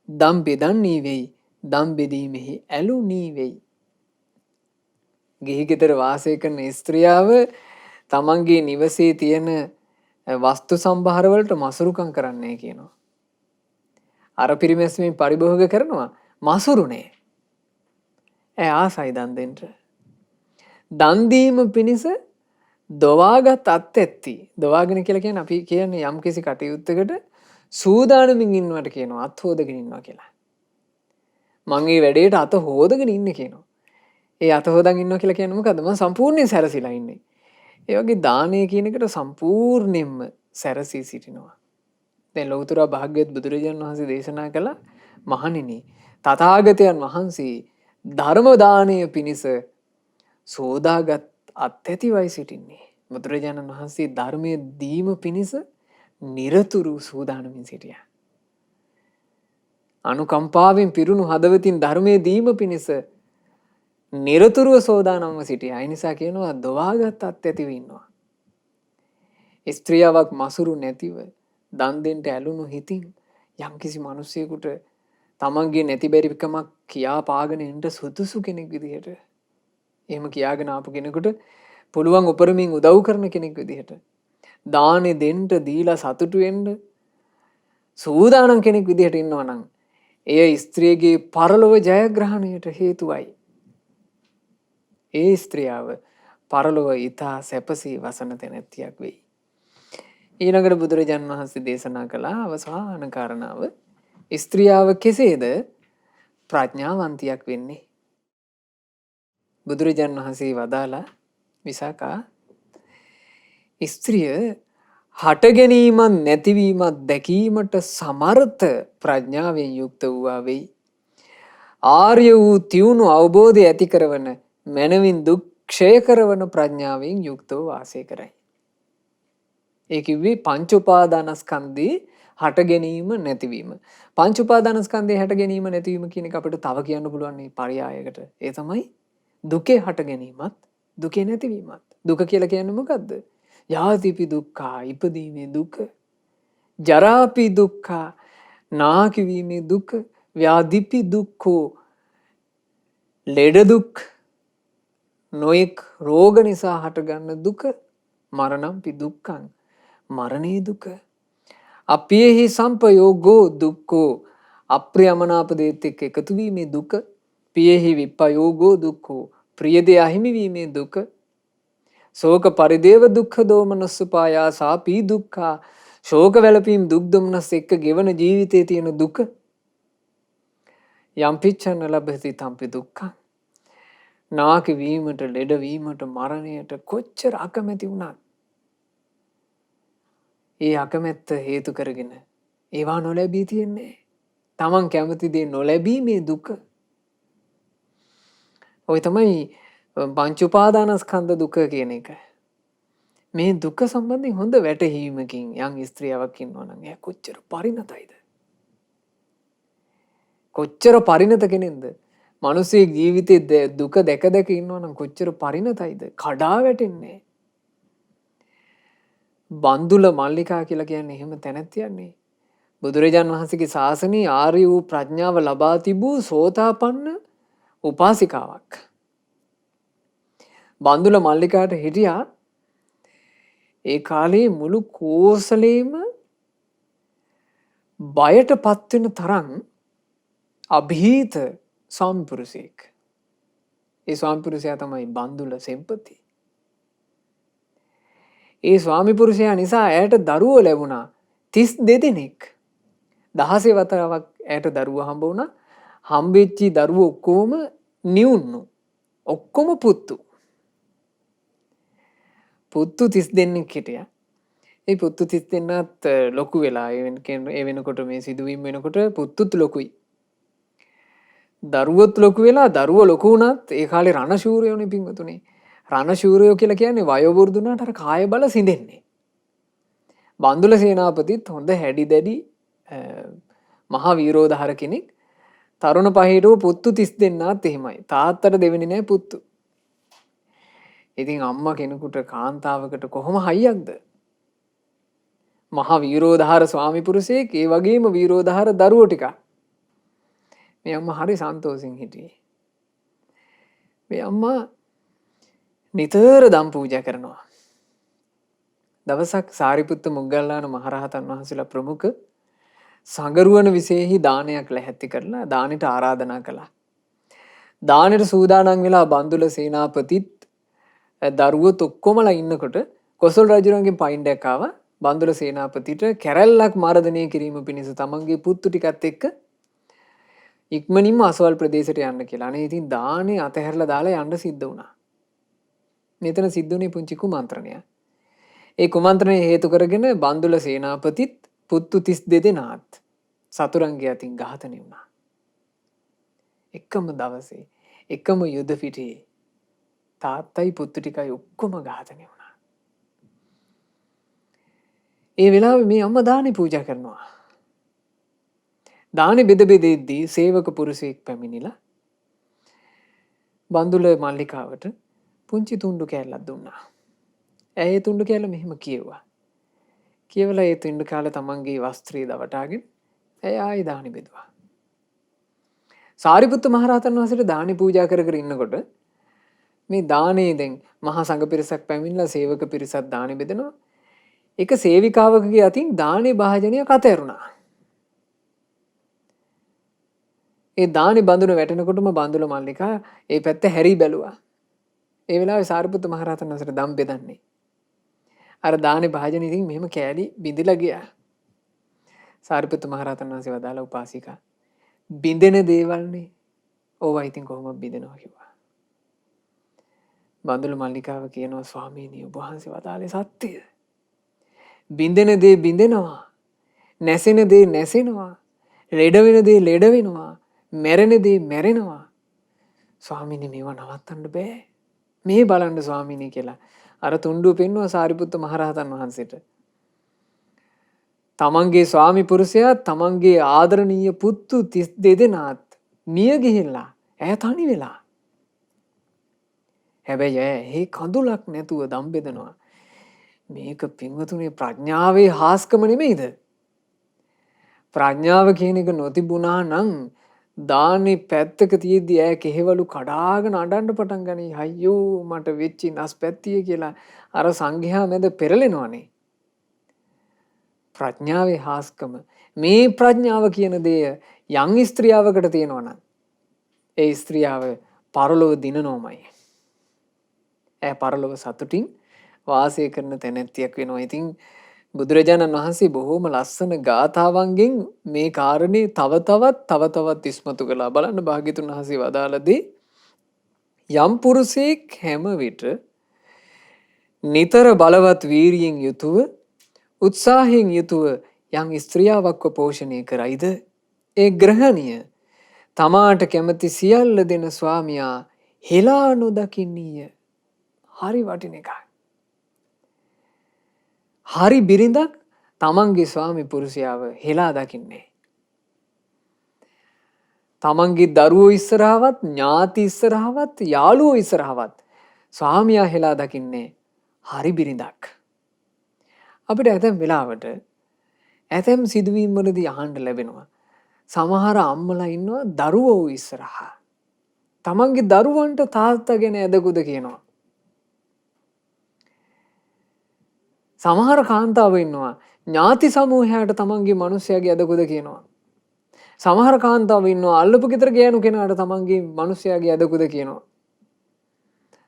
S1: දම් බෙදන්නී වෙයි. දම් බෙදීමෙහි ඇලුනී වෙයි. ගිහි ගෙදර වාසය කරන ස්ත්‍රියාව තමන්ගේ නිවසේ තියෙන වස්තු සම්භාර වලට මසුරුකම් කරන්නේ කියනවා. අර පිරිමැස්මෙන් පරිභෝග කරනවා මසුරුනේ. ආසයි දන් දෙන්න. දන් දීම පිණිස දොවාගත් අත්ඇත්ති. දොවාගෙන කියලා කියන්නේ අපි කියන්නේ යම්කිසි කටයුත්තකට සූදානමින් ඉන්නවට කියනවා අත් හොදගෙන ඉන්නවා කියලා. මං මේ වැඩේට අත හොදගෙන ඉන්නේ කියනවා. ඒ අත හොදන් ඉන්නවා කියලා කියන්නේ මොකද්ද? මම සම්පූර්ණයෙන් සැරසිලා ඉන්නේ. ඒ වගේ දානය කියන එකට සම්පූර්ණයෙන්ම සැරසී සිටිනවා. දැන් ලෞතර භාග්‍යවත් බුදුරජාණන් වහන්සේ දේශනා කළ මහණෙනි තථාගතයන් වහන්සේ ධර්ම දානය පිණිස සෝදාගත් අත්ැතිවයි සිටින්නේ. බුදුරජාණන් වහන්සේ ධර්මයේ දීම පිණිස නිරතුරු සූදානමින් සිටියා. අනුකම්පාවෙන් පිරුණු හදවතින් ධර්මයේ දීම පිණිස නිරතුරුව සෝදානම්ව සිටියා. ඒ නිසා කියනවා දොවාගත් අත්ඇතිව ඉන්නවා. ස්ත්‍රියාවක් මසුරු නැතිව දන් දෙන්න ඇලුණු හිතින් යම්කිසි මිනිසෙකුට තමන්ගේ නැති බැරිකමක් කියා පාගෙන ඉන්න සුදුසු කෙනෙක් විදිහට එහෙම කියාගෙන ආපු කෙනෙකුට පුළුවන් උපරිමයෙන් උදව් කරන කෙනෙක් විදිහට දානේ දෙන්න දීලා සතුටු වෙන්න සූදානම් කෙනෙක් විදිහට ඉන්නවා නම් එය ස්ත්‍රියගේ පරලොව ජයග්‍රහණයට හේතුවයි. ඒ ස්ත්‍රියව පරලොව ඊතා සැපසී වසන තැනැත්තියක් වෙයි. ඊළඟට බුදුරජාණන් වහන්සේ දේශනා කළ අවසාන කාරණාව ස්ත්‍රියව කෙසේද ප්‍රඥාවන්තියක් වෙන්නේ? බුදුරජාණන් වහන්සේ වදාලා විසාකා ස්ත්‍රිය හට ගැනීමත් නැතිවීමත් දැකීමට සමර්ථ ප්‍රඥාවෙන් යුක්ත වූවා වෙයි. ආර්ය වූ තියුණු අවබෝධය ඇති කරවන මනවින් දුක් ක්ෂය කරවන ප්‍රඥාවෙන් යුක්තව වාසය කරයි. ඒ කිව්වේ පංච උපාදානස්කන්ධේ හට ගැනීම නැතිවීම. පංච උපාදානස්කන්ධේ හට ගැනීම නැතිවීම කියන එක අපිට තව කියන්න පුළුවන් මේ පරයයකට. ඒ තමයි දුකේ හට ගැනීමත් දුකේ නැතිවීමත්. දුක කියලා කියන්නේ මොකද්ද? යාතිපි දුක්ඛා ඉපදීමේ දුක. ජරාපි දුක්ඛා නාකිවීමේ දුක. ව්‍යාධිපි දුක්ඛෝ ලෙඩ දුක් නොයෙක් රෝග නිසා හටගන්න දුක මරණම්පි දුක්ඛං මරණේ දුක. අප්පියෙහි සම්පයෝගෝ දුක්ඛෝ අප්‍රියමනාප දේත් එක්ක එකතු වීමේ දුක. පියෙහි විප්පයෝගෝ දුක්ඛෝ ප්‍රිය දේ අහිමි වීමේ දුක. ශෝක පරිදේව දුක්ඛ දෝමනස්සුපායාසා පී දුක්ඛා ශෝක වැළපීම් දුක් දුම්නස් එක්ක ගෙවන ජීවිතයේ තියෙන දුක. යම් පිච්ඡන්න ලබති තම්පි දුක්ඛං. නාකි වීමට ලෙඩ වීමට මරණයට කොච්චර අකමැති වුණත් ඒ අකමැත්ත හේතු කරගෙන ඒවා නොලැබී තියෙන්නේ. තමන් කැමති දේ නොලැබීමේ දුක. ඔය තමයි පංච උපාදානස්කන්ධ දුක කියන එක. මේ දුක සම්බන්ධයෙන් හොඳ වැටහීමකින් යම් ස්ත්‍රියක් ඉන්නවා නම් එයා කොච්චර පරිණතයිද? කොච්චර පරිණත කෙනෙක්ද? මිනිස්සේ ජීවිතේ දුක දැක දැක ඉන්නවා නම් කොච්චර පරිණතයිද? කඩා වැටෙන්නේ. බන්දුල මල්ලිකා කියලා කියන්නේ එහෙම තැනැත්තියන්නේ. බුදුරජාන් වහන්සේගේ ශාසනයේ ආර්ය වූ ප්‍රඥාව ලබා තිබූ සෝතාපන්න උපාසිකාවක්. බන්දුල මල්ලිකාට හිටියා ඒ කාලේ මුළු කෝසලේම බයට පත්වෙන තරම් අභීත ස්වාමිපුරුෂයෙක්. ඒ ස්වාමිපුරුෂයා තමයි බන්දුල සෙම්පති. ඒ ස්වාමිපුරුෂයා නිසා ඇයට දරුවෝ ලැබුණා 32 දෙනෙක්. 16 වතාවක් ඇයට දරුවා හම්බ වුණා. හම්බෙච්චි දරුවෝ ඔක්කොම නිවුන්නු. ඔක්කොම පුත්තු. පුත්තු 30 දෙනෙක් හිටියා. ඒ පුත්තු 30 දෙනාත් ලොකු වෙලා ඒ වෙනකොට මේ සිදුවීම වෙනකොට පුත්තුත් ලොකුයි. දරුවොත් ලොකු වෙලා දරුවෝ ලොකු වුණත් ඒ කාලේ රණශූරයෝනේ පින්වතුනේ. රණශූරයෝ කියලා කියන්නේ වයෝ වෘද්ධ වුණාට අර කාය බල සිඳෙන්නේ. බන්දුල සේනාපතිත් හොඳ හැඩි දැඩි මහා වීරෝධාර කෙනෙක්. තරුණ පහේටෝ පුත්තු 30 දෙනාත් එහෙමයි. තාත්තට දෙවෙනි නෑ පුත්තු. ඉතින් අම්මා කෙනෙකුට කාන්තාවකට කොහොම හයියක්ද? මහා වීරෝධාර ස්වාමි පුරුෂයෙක් ඒ වගේම වීරෝධාර දරුවෝ ටික. මේ අම්මා හරි සන්තෝෂෙන් හිටියේ. මේ අම්මා නිතර දම් පූජා කරනවා. දවසක් සාරිපුත්ත මොග්ගල්ලාන මහරහතන් වහන්සේලා ප්‍රමුඛ සංගරුවන විශේෂයි දානයක් ලැහැත්ති කරලා දානෙට ආරාධනා කළා. දානෙට සූදානම් වෙලා බන්දුල සේනාපතිත් දරුවොත් ඔක්කොමලා ඉන්නකොට කොසල් රජුණන්ගෙන් පයින්ඩයක් ආවා. බන්දුල සේනාපතිට කැරැල්ලක් මර්ධනය කිරීම පිණිස තමන්ගේ පුත්තු ටිකත් එක්ක ඉක්මනින්ම අසවල් ප්‍රදේශයට යන්න කියලා. අනේ ඉතින් දානේ අතහැරලා දාලා යන්න සිද්ධ වුණා. මෙතන සිද්ධ වුණේ පුංචි කුමන්ත්‍රණයක්. ඒ කුමන්ත්‍රණය හේතු කරගෙන බන්දුල සේනාපතිත් පුත්තු 32 දෙනාත් සතුරන්ගේ අතින් ඝාතනය වුණා. එකම දවසේ එකම යුද පිටියේ තාත්තයි පුත්තු ටිකයි ඔක්කොම ඝාතනය වුණා. ඒ වෙලාවේ මේ අම්මා දානේ පූජා කරනවා. දානේ බෙද බෙදෙද්දී සේවක පුරුෂයෙක් පැමිණිලා බන්දුල මල්ලිකාවට පුංචි තුණ්ඩු කෑල්ලක් දුන්නා. ඇය තුණ්ඩු කෑල්ල මෙහෙම කියෙව්වා. කියවලා ඒ තුණ්ඩු කාලේ තමන්ගේ වස්ත්‍රය දවටාගෙන ඇය ආයෙ දානේ බෙදුවා. සාරිපුත්ත මහරහතන් වහන්සේට දානේ පූජා කර කර ඉන්නකොට මේ දානේ දැන් මහා සංඝ පිරිසක් පැමිණලා සේවක පිරිසක් දානේ බෙදනවා. එක සේවිකාවකගේ අතින් දානේ භාජනයක් අතහැරුණා. ඒ දානේ බඳුන වැටෙනකොටම බන්දුල මල්ලිකා ඒ පැත්ත හැරී බැලුවා. ඒ වෙලාවේ සාරිපුත්ත මහරහතන් වහන්සේට දම් බෙදන්නේ. අර දානේ භාජනේ ඉතින් මෙහෙම කෑලි බිඳලා ගියා. සාරිපුත්ත මහරහතන් වහන්සේ වදාලා උපාසිකා බින්දෙන දේවල්නේ. ඕවා ඉතින් කොහොමද බින්දෙනවා කිව්වා. බන්දුල මල්ලිකාව කියනවා ස්වාමීනි ඔබ වහන්සේ වදාලේ සත්‍යය. බින්දෙන දේ බින්දෙනවා. නැසෙන දේ නැසෙනවා. ලෙඩ වෙන දේ ලෙඩ වෙනවා. මැරෙන දේ මැරෙනවා. ස්වාමීනි මේවා නවත්තන්න බෑ. මේ බලන්න ස්වාමීනි කියලා අර තුණ්ඩුව පෙන්වුවා සාරිපුත්ත මහරහතන් වහන්සේට. තමන්ගේ ස්වාමි පුරුෂයා තමන්ගේ ආදරණීය පුත්තු 32 දෙනාත් මිය ගිහිල්ලා ඈ තනි වෙලා. හැබැයි ඇයි කඳුලක් නැතුව දම් බෙදනවා. මේක පින්වතුනේ ප්‍රඥාවේ හාස්කම නෙමෙයිද? ප්‍රඥාව කියන එක නොතිබුණා නම් දානේ පැත්තක තියෙද්දි ඈ කෙහෙවලු කඩාගෙන අඬන්න පටන් ගනී. අයියෝ මට වෙච්චි නස්පැත්තිය කියලා අර සංඝයා මැද පෙරලෙනවනේ. ප්‍රඥාවේ හාස්කම. මේ ප්‍රඥාව කියන දේ යම් ස්ත්‍රියාවකට තියෙනවා නම් ඒ ස්ත්‍රියාව පරලොව දිනනෝමයි. ඈ පරලොව සතුටින් වාසය කරන තැනැත්තියක් වෙනවා. ඉතින් බුදුරජාණන් වහන්සේ බොහෝම ලස්සන ගාථාවන්ගෙන් මේ කාරණේ තව තවත් ඉස්මතු කළා. බලන්න භාග්‍යතුන් වහන්සේ වදාළදී යම් පුරුෂයෙක් හැම විට නිතර බලවත් වීරියෙන් යුතුව උත්සාහයෙන් යුතුව යම් ස්ත්‍රියාවක්ව පෝෂණය කරයිද ඒ ග්‍රහණිය තමාට කැමති සියල්ල දෙන ස්වාමියා හෙලා නොදකින්නීය. හරි වටින එකක්. හරි බිරිඳක් තමන්ගේ ස්වාමි පුරුෂයාව හෙලා දකින්නේ. තමන්ගේ දරුවෝ ඉස්සරහවත් ඥාති ඉස්සරහවත් යාළුවෝ ඉස්සරහවත් ස්වාමියා හෙලා දකින්නේ හරි බිරිඳක්. අපිට ඇතැම් වෙලාවට ඇතැම් සිදුවීම් වලදී අහන්න ලැබෙනවා. සමහර අම්මලා ඉන්නවා දරුවෝ ඉස්සරහා. තමන්ගේ දරුවන්ට තාත්තා ගැන ඇදකුද කියනවා. සමහර කාන්තාව ඉන්නවා ඥාති සමූහයට තමන්ගේ මිනිස්යාගේ ඇදකුද කියනවා. සමහර කාන්තාව ඉන්නවා අල්ලපු ගෙදර ගෑනු කෙනාට තමන්ගේ මිනිස්යාගේ ඇදකුද කියනවා.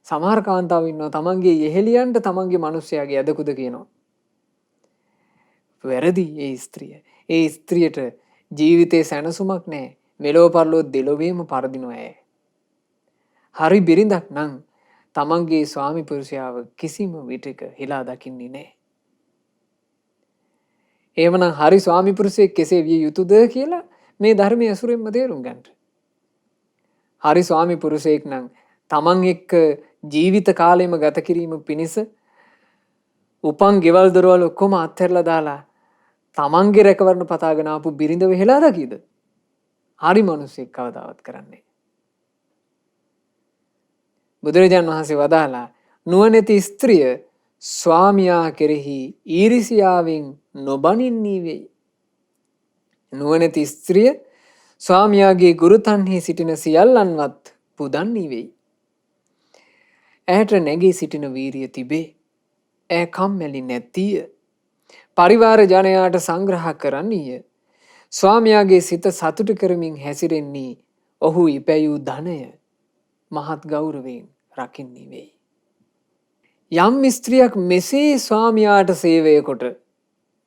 S1: සමහර කාන්තාව ඉන්නවා තමන්ගේ යෙහෙලියන්ට තමන්ගේ මිනිස්යාගේ ඇදකුද කියනවා. වැරදි ඒ ස්ත්‍රිය. ඒ ස්ත්‍රියට ජීවිතේ සැනසුමක් නැහැ. මෙලොව පරලොව දෙලොවේම පරදිනවා ඇය. හරි බිරිඳක් නම් තමන්ගේ ස්වාමි පුරුෂයාව කිසිම විටක හෙලා දකින්නේ නැහැ. එහෙමනම් හරි ස්වාමි පුරුෂයෙක් කෙසේ විය යුතුද කියලා මේ ධර්මයේ අසුරෙන්ම තේරුම් ගන්න. හරි ස්වාමි පුරුෂයෙක් නම් තමන් එක්ක ජීවිත කාලෙම ගත කිරීම පිණිස උපන් ගෙවල් දොරවල් ඔක්කොම අත්හැරලා දාලා තමන්ගේ රැකවරණ පතාගෙන ආපු බිරිඳව හෙලා දකීද? හරි මිනිස්සෙක් කවදාවත් කරන්නේ. බුදුරජාණන් වහන්සේ වදාලා නුවණැති ස්ත්‍රිය ස්වාමියා කෙරෙහි ඊරිසියාවෙන් නොබනින්නී වෙයි. නුවණැති ස්ත්‍රිය ස්වාමියාගේ ගුරුතන්හි සිටින සියල්ලන්වත් පුදන්නී වෙයි. ඇයට නැගී සිටින වීරිය තිබේ. ඇය කම්මැලි නැතිය. පරිවාර ජනයාට සංග්‍රහ කරන්නීය. ස්වාමියාගේ සිත සතුටු කරමින් හැසිරෙන්නේ ඔහු ඉපැයූ ධනය මහත් ගෞරවයෙන් රකින්නී වෙයි. යම් ස්ත්‍රියක් මෙසේ ස්වාමියාට සේවය කොට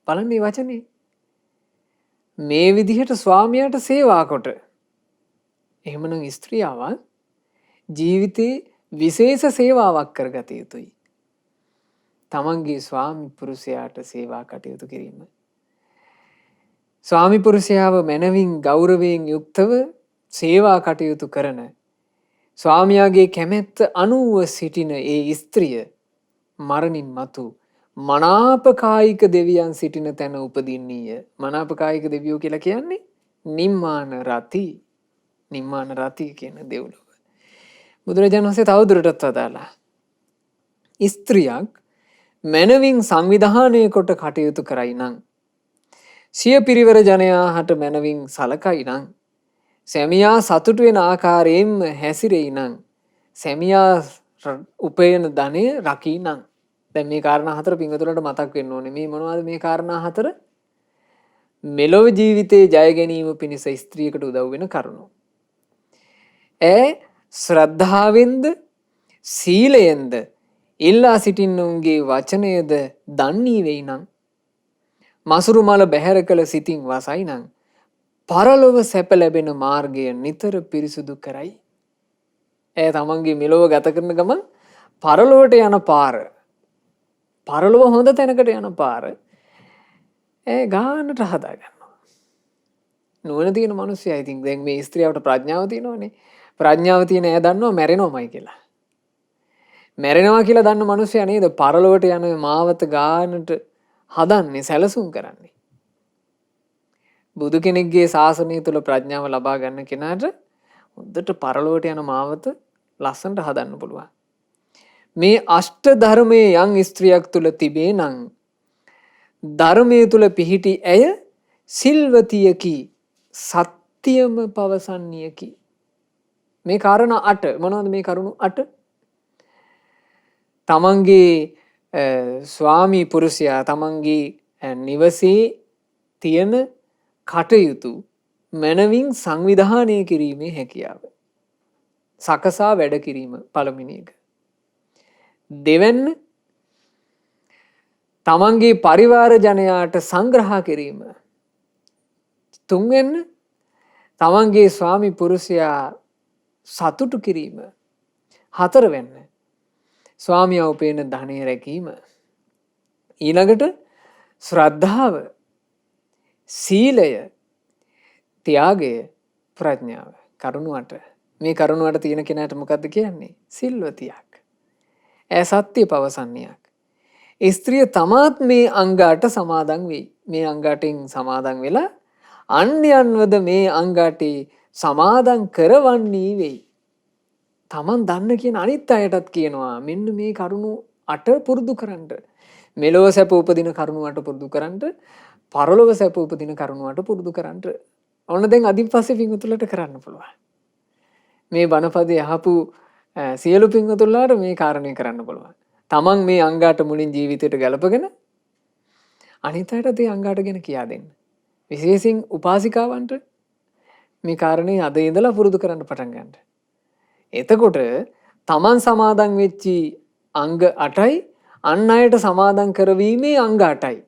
S1: බලන්න මේ වචනේ මේ විදිහට ස්වාමියාට සේවා කොට එහෙමනම් ස්ත්‍රියව ජීවිතේ විශේෂ සේවාවක් කරගත යුතුයි. තමන්ගේ ස්වාමි පුරුෂයාට සේවා කටයුතු කිරීම. ස්වාමි පුරුෂයාව මැනවින් ගෞරවයෙන් යුක්තව සේවා කටයුතු කරන ස්වාමියාගේ කැමැත්ත අනුව සිටින ඒ ස්ත්‍රිය මරණින් මතු මනාපකායික දෙවියන් සිටින තැන උපදින්නීය. මනාපකායික දෙවියෝ කියලා කියන්නේ නිම්මාන රති. නිම්මාන රති කියන දෙව්ලොව. බුදුරජාණන් වහන්සේ තවදුරටත් වදාලා ස්ත්‍රියක් මැනවින් සංවිධානය කොට කටයුතු කරයි නම් සිය පිරිවර ජනයා හට මැනවින් සලකයි නම් සැමියා සතුටු වෙන ආකාරයෙන්ම හැසිරෙයි නම් සැමියා උපයන ධනය රකී නම් දැන් මේ කාරණා හතර පින්වතුන්ට මතක් වෙන්න ඕනේ. මේ මොනවද මේ කාරණා හතර? මෙලොව ජීවිතේ ජය ගැනීම පිණිස ස්ත්‍රියකට උදව් වෙන කරුණු. ශ්‍රද්ධාවෙන්ද සීලයෙන්ද ඉල්ලා සිටින්නුන්ගේ වචනයද දන්නී වෙයි නම් මසුරු මල බැහැර කළ සිතින් වසයි නම් පරලොව සැප ලැබෙන මාර්ගය නිතර පිරිසුදු කරයි. තමන්ගේ මෙලොව ගත කරන ගමන් පරලොවට යන පාර පරලොව හොඳ තැනකට යන පාර ගානට හදා ගන්නවා. නුවණ තියෙන මිනිස්සයා ඉතින් දැන් මේ ස්ත්‍රියවට ප්‍රඥාව තියෙනවනේ. ප්‍රඥාව තියෙන අය දන්නවා මැරෙනවමයි කියලා. මැරෙනවා කියලා දන්න මිනිස්සයා නේද පරලොවට යන මාවත ගානට හදන්නේ සැලසුම් කරන්නේ. බුදු කෙනෙක්ගේ ශාසනය තුල ප්‍රඥාව ලබා ගන්න කෙනාට හොඳට පරලොවට යන මාවත ලස්සනට හදන්න පුළුවන්. මේ අෂ්ට ධර්මයේ යම් ස්ත්‍රියක් තුල තිබේ නම් ධර්මයේ තුල පිහිටි ඇය සිල්වතියකි, සත් සත්‍යම පවසන්නේකි. මේ කාරණා 8 මොනවද මේ කරුණු 8? තමන්ගේ ස්වාමී පුරුෂයා තමන්ගේ නිවසේ තියෙන කටයුතු මනවින් සංවිධානය කිරීමේ හැකියාව. සකසා වැඩ කිරීම පළවෙනි එක. දෙවැන්න තමන්ගේ පරිවාර ජනයාට සංග්‍රහ කිරීම. තුන්වෙන්න තමන්ගේ ස්වාමි පුරුෂයා සතුටු කිරීම. හතරවෙන්න ස්වාමියා උපේන ධනය රැකීම. ඊළඟට ශ්‍රද්ධාව, සීලය, ත්‍යාගය, ප්‍රඥාව. කරුණු 8. මේ කරුණු 8 තියෙන කෙනාට මොකද්ද කියන්නේ? සිල්වතියක්. ඈ සත්‍ය පවසන්නේයක්. ස්ත්‍රිය තමාත් මේ අංග 8 සමාදන් වෙයි. මේ අංග 8න් සමාදන් වෙලා අන්‍යයන්වද මේ අංග 8 සමාදන් කරවන්නේ වෙයි. තමන් දන්න කියන අනිත් අයටත් කියනවා මෙන්න මේ කරුණු 8 පුරුදු කරන්න. මෙලොව සැප උපදින කරුණු 8 පුරුදු කරන්න. පරලොව සැප උපදින කරුණු 8 පුරුදු කරන්න. ඔන්න දැන් අදින් පස්සේ පින්වතුන්ලට කරන්න පුළුවන්. මේ බණපදේ අහපු සියලු පින්වතුන්ලාට මේ කාරණේ කරන්න පුළුවන්. තමන් මේ අංග 8 මුලින් ජීවිතයට ගලපගෙන අනිත් අයටත් මේ අංග 8 ගැන කියා දෙන්න. විශේෂයෙන් උපාසිකාවන්ට මේ කාරණේ අද ඉඳලා පුරුදු කරන්න පටන් ගන්න. එතකොට තමන් සමාදන් වෙච්චි අංග 8යි අන් අයට සමාදන් කරවීමේ අංග 8යි.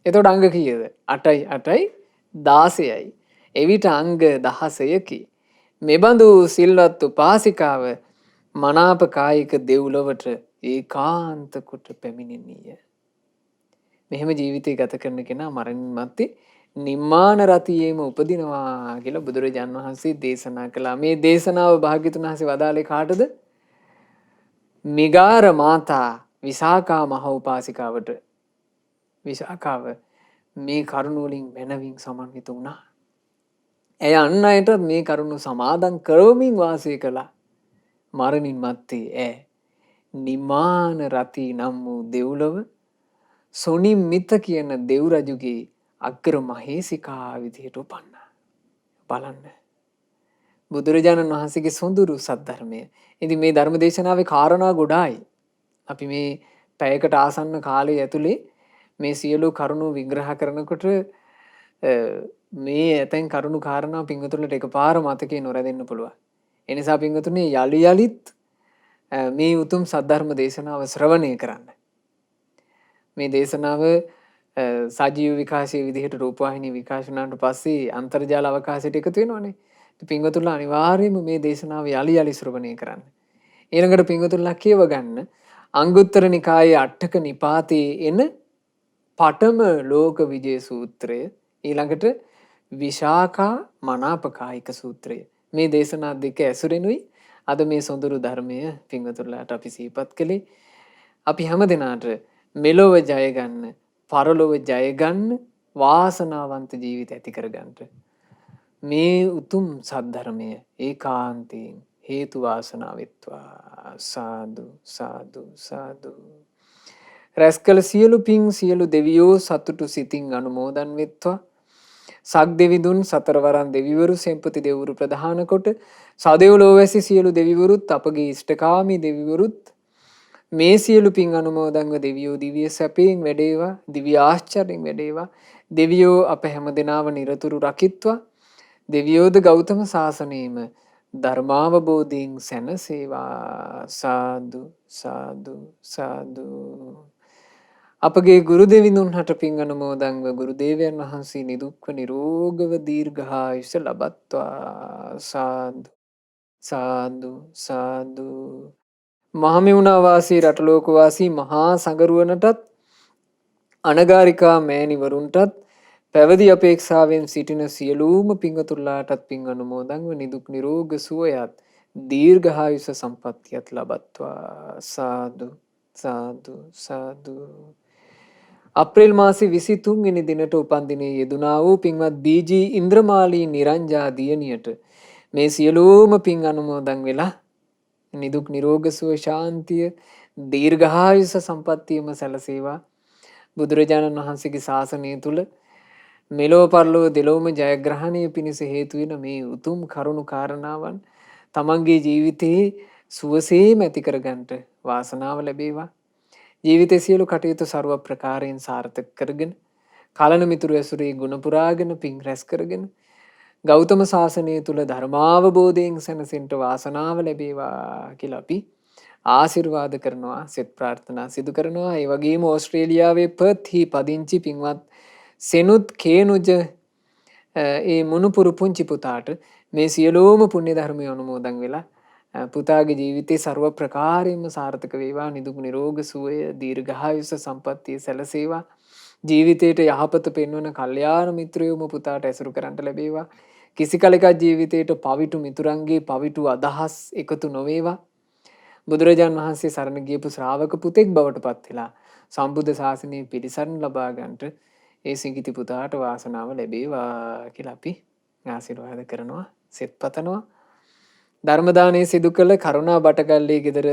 S1: එතකොට අංග කීයද? 8යි 8යි 16යි. එවිට අංග 16කි. මෙබඳු සිල්වත් උපාසිකාව මනාප කායික දෙව්ලොවට ඒකාන්ත කොට පැමිණෙනීය. මෙහෙම ජීවිතය ගත කරන කෙනා මරණින් මත්තේ නිම්මාන රතියේම උපදිනවා කියලා බුදුරජාන් වහන්සේ දේශනා කළා. මේ දේශනාව භාග්‍යතුන් වහන්සේ වදාළේ කාටද? මිගාර මාතා විසාකා මහ උපාසිකාවට. විසාකාව මේ කරුණ වලින් මනවින් සමන්විත වුණා. ඇය අන් අයට මේ කරුණු සමාදන් කරවමින් වාසය කළා. මරණින් මත්තේ ඈ නිමාන රති නම් වූ දෙව්ලොව සොනිම්මිත කියන දෙව් රජුගේ අග්‍ර මහේසිකා විදිහට උපන්නා. බලන්න. බුදුරජාණන් වහන්සේගේ සොඳුරු සද්ධර්මය. ඉතින් මේ ධර්ම දේශනාවේ කාරණා ගොඩායි. අපි මේ පැයකට ආසන්න කාලය ඇතුලේ මේ සියලු කරුණු විග්‍රහ කරනකොට මේ ඇතැන් කරුණු කාරණා පින්වතුන්ලට එකපාර මතකේ නොරැඳෙන්න පුළුවන්. ඒ නිසා පින්වතුනි යලි යලිත් මේ උතුම් සද්ධර්ම දේශනාව ශ්‍රවණය කරන්න. මේ දේශනාව සජීව විකාශයේ විදිහට රූපවාහිනී විකාශ වුණාට පස්සේ අන්තර්ජාල අවකාශයට එකතු වෙනවනේ. පින්වතුන්ලා අනිවාර්යයෙන්ම මේ දේශනාව යලි යලි ශ්‍රවණය කරන්න. ඊළඟට පින්වතුන්ලා කියව ගන්න අංගුත්තර නිකායේ අට්ඨක නිපාතේ එන පඨම ලෝක විජය සූත්‍රය, ඊළඟට විශාකා මනාපකායික සූත්‍රය. මේ දේශනා දෙක ඇසුරෙනුයි අද මේ සොඳුරු ධර්මය පින්වතුන්ලාට අපි සිහිපත් කළේ. අපි හැම දිනාට මෙලොව ජය ගන්න, පරලොව ජය ගන්න වාසනාවන්ත ජීවිත ඇති කරගන්න මේ උතුම් සද්ධර්මය ඒකාන්තයෙන් හේතු වාසනා වෙත්වා. සාදු සාදු සාදු. රැස්කල සියලු පින් සියලු දෙවියෝ සතුටු සිතින් අනුමෝදන් වෙත්වා. සක් දෙවිදුන් සතරවරන් දෙවිවරු සෙන්පති දෙවිවරු ප්‍රධාන කොට සදෙව්ලොව වැසි සියලු දෙවිවරුත් අපගේ ඉෂ්ඨකාමී දෙවිවරුත් මේ සියලු පින් අනුමෝදන්ව දෙවියෝ දිව්‍ය සැපයෙන් වැඩේවා, දිව්‍ය ආශ්චර්යෙන් වැඩේවා. දෙවියෝ අප හැම දෙනාව නිරතුරු රකිත්වා. දෙවියෝද ගෞතම සාසනයේම ධර්මාවබෝධයෙන් සැනසේවා. සාදු සාදු සාදු. අපගේ ගුරු දෙවිඳුන් හට පින් අනුමෝදන්ව ගුරු දේවයන් වහන්සේ නිදුක්ව නිරෝගව දීර්ඝායුෂ ලබත්වා. සාදු සාදු සාදු. මහමෙවුනා වාසී රටලෝක වාසී මහා සංගරුවනටත් අනගාരികා මෑණිවරුන්ටත් පැවිදි අපේක්ෂාවෙන් සිටින සියලුම පින්වතුන්ලාටත් පින් අනුමෝදන්ව නිදුක් නිරෝග සුවයත් දීර්ඝායුෂ සම්පන්නියත් ලබත්වා. සාදු සාදු සාදු. අප්‍රේල් මාසේ 23 වෙනි දිනට උපන් දිනේ යෙදුනා වූ පින්වත් බීජී ඉන්ද්‍රමාලී නිරංජා දියණියට මේ සියලුම පින් අනුමෝදන් වෙලා නිදුක් නිරෝග සුව ශාන්තිය දීර්ඝායුෂ සම්පන්නියම සැලසේවා. බුදුරජාණන් වහන්සේගේ ශාසනය තුල මෙලොව පරලොව දෙලොවම ජයග්‍රහණය පිණිස හේතු වෙන මේ උතුම් කරුණු කාරණාවන් තමන්ගේ ජීවිතයේ සුවසේම ඇති කරගන්නට වාසනාව ලැබේවා. ජීවිතයේ සියලු කටයුතු ਸਰව ප්‍රකාරයෙන් සාර්ථක කරගෙන කලන මිතුරු ඇසුරේ ගුණ පුරාගෙන පිං රැස් කරගෙන ගෞතම සාසනය තුල ධර්මාවබෝධයෙන් සැනසෙන්න වාසනාව ලැබේවා කියලා අපි ආශිර්වාද කරනවා, සෙත් ප්‍රාර්ථනා සිදු කරනවා. ඒ වගේම ඕස්ට්‍රේලියාවේ පර්ත්හි පදිංචි පින්වත් සෙනුත් කේනුජ ඒ මුණුපුරු පුංචි පුතාට මේ සියලෝම පුණ්‍ය ධර්මය අනුමෝදන් වෙලා පුතාගේ ජීවිතේ ਸਰව ප්‍රකාරයෙන්ම සාර්ථක වේවා. නිදුක් නිරෝග සුවය, දීර්ඝායුෂ සම්පන්නිය සැලසේවා. ජීවිතයට යහපත පෙන්වන කල්යාණ මිත්‍රයෝම පුතාට ඇසුරු කරන්නට ලැබේවා. කිසි කලෙක ජීවිතයට පවිටු මිතුරන්ගේ පවිටු අදහස් එකතු නොවේවා. බුදුරජාන් වහන්සේ සරණ ගියපු ශ්‍රාවක පුතෙක් බවට පත් වෙලා සම්බුද්ධ ශාසනය පිළිසරණ ලබා ගන්නට ඒ සිඟිති පුතාට වාසනාව ලැබේවා කියලා අපි ආශිර්වාද කරනවා, සෙත් පතනවා. ධර්ම දානය සිදු කළ කරුණා බටගල්ලේ ගෙදර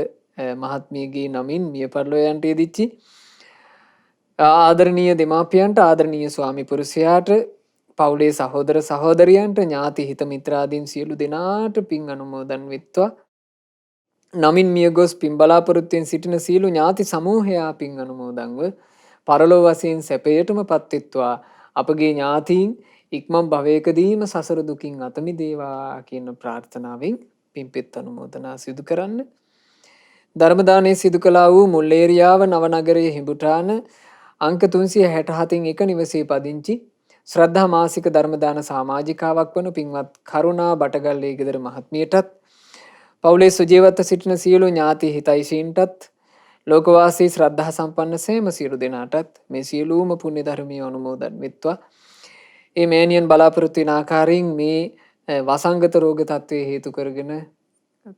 S1: මහත්මියගේ නමින් මිය පරලොව යන්ට යෙදිච්චි ආදරණීය දෙමාපියන්ට, ආදරණීය ස්වාමි පුරුෂයාට, පවුලේ සහෝදර සහෝදරියන්ට, ඥාති හිත මිත්‍රාදීන් සියලු දෙනාට පින් අනුමෝදන් වෙත්වා. නමින් මිය ගොස් පින් බලාපොරොත්තුෙන් සිටින සියලු ඥාති සමූහයා පින් අනුමෝදන්ව පරලොව වශයෙන් සැපයටම පත්වෙත්වා. අපගේ ඥාතීන් ඉක්මන් භවයකදීම සසර දුකින් අත මිදේවා කියන ප්‍රාර්ථනාවෙන් පින්පෙත් අනුමෝදනා සිදු කරන්න. ධර්ම දානය සිදු කළා වූ මුල්ලේරියාව නවනගරයේ හිඹුටාන අංක 367න් එක නිවසේ පදිංචි ශ්‍රද්ධා මාසික ධර්ම දාන සමාජිකාවක් වන පින්වත් කරුණා බටගල්ලේ ගෙදර මහත්මියටත්, පවුලේ සුජීවත්ව සිටින සියලු ඥාති හිතයිසීන්ටත්, ලෝකවාසී ශ්‍රද්ධා සම්පන්න සෑම සියලු දෙනාටත් මේ සියලුම පුණ්‍ය ධර්මීය අනුමෝදන් වෙත්වා. මේ මෑණියන් බලාපොරොත්තු වෙන ආකාරයෙන් මේ වසංගත රෝග තත්ත්වයේ හේතු කරගෙන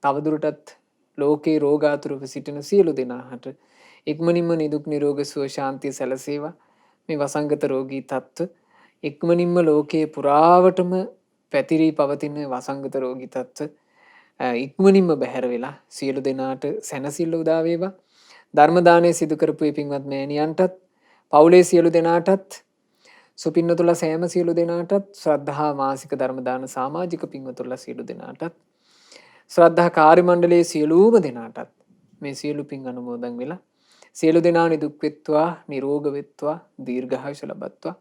S1: තවදුරටත් ලෝකේ රෝගාතුරව සිටින සියලු දෙනාට ඉක්මනින්ම නිදුක් නිරෝග සුව ශාන්තිය සැලසේවා. මේ වසංගත රෝගී තත්ත්ව ඉක්මනින්ම ලෝකයේ පුරාවටම පැතිරී පවතින වසංගත රෝගී තත්ත්ව ඉක්මනින්ම බැහැර වෙලා සියලු දෙනාට සැනසෙල්ල උදා වේවා. ධර්ම දානය සිදු කරපු පින්වත් මෑණියන්ටත්, පවුලේ සියලු දෙනාටත්, සුපින්නතුලා සෑම සියලු දෙනාටත්, ශ්‍රද්ධා මාසික ධර්ම දාන සමාජික පින්වතුලා සියලු දෙනාටත්, ශ්‍රද්ධා කාර්ය මණ්ඩලයේ සියලුම දෙනාටත් මේ සියලු පින් අනුමෝදන් වෙලා සියලු දෙනා නිදුක් වෙත්වා, නිරෝග වෙත්වා, දීර්ඝායුෂ ලබත්වා.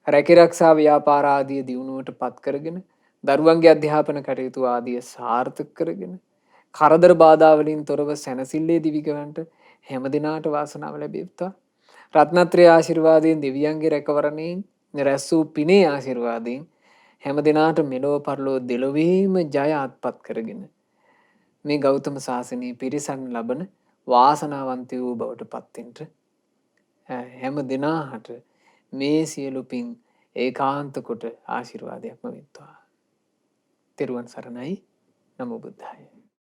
S1: රැකී ආරක්ෂා ව්‍යාපාර ආදී දියුණුවට පත් කරගෙන දරුවන්ගේ අධ්‍යාපන කටයුතු ආදිය සාර්ථක කරගෙන කරදර බාධා වලින් තොරව සැනසille දිවිගවන්ට හැම දිනාට වාසනාව ලැබෙත්වා. රත්නත්‍රය ආශිර්වාදයෙන්, දෙවියන්ගේ රැකවරණයෙන්, රැස් වූ පිනේ ආශිර්වාදයෙන් හැම දිනාට මෙලොව පරලොව දෙලොවේම ජය අත්පත් කරගෙන මේ ගෞතම සාසනයේ පිරිසන් ලබන වාසනාවන්ත වූ බවට පත්වෙන්ට හැම දිනාට මේ සියලු පින් ඒකාන්ත කොට ආශිර්වාදයක්ම වෙත්වා. තෙරුවන් සරණයි. නමෝ බුද්ධාය.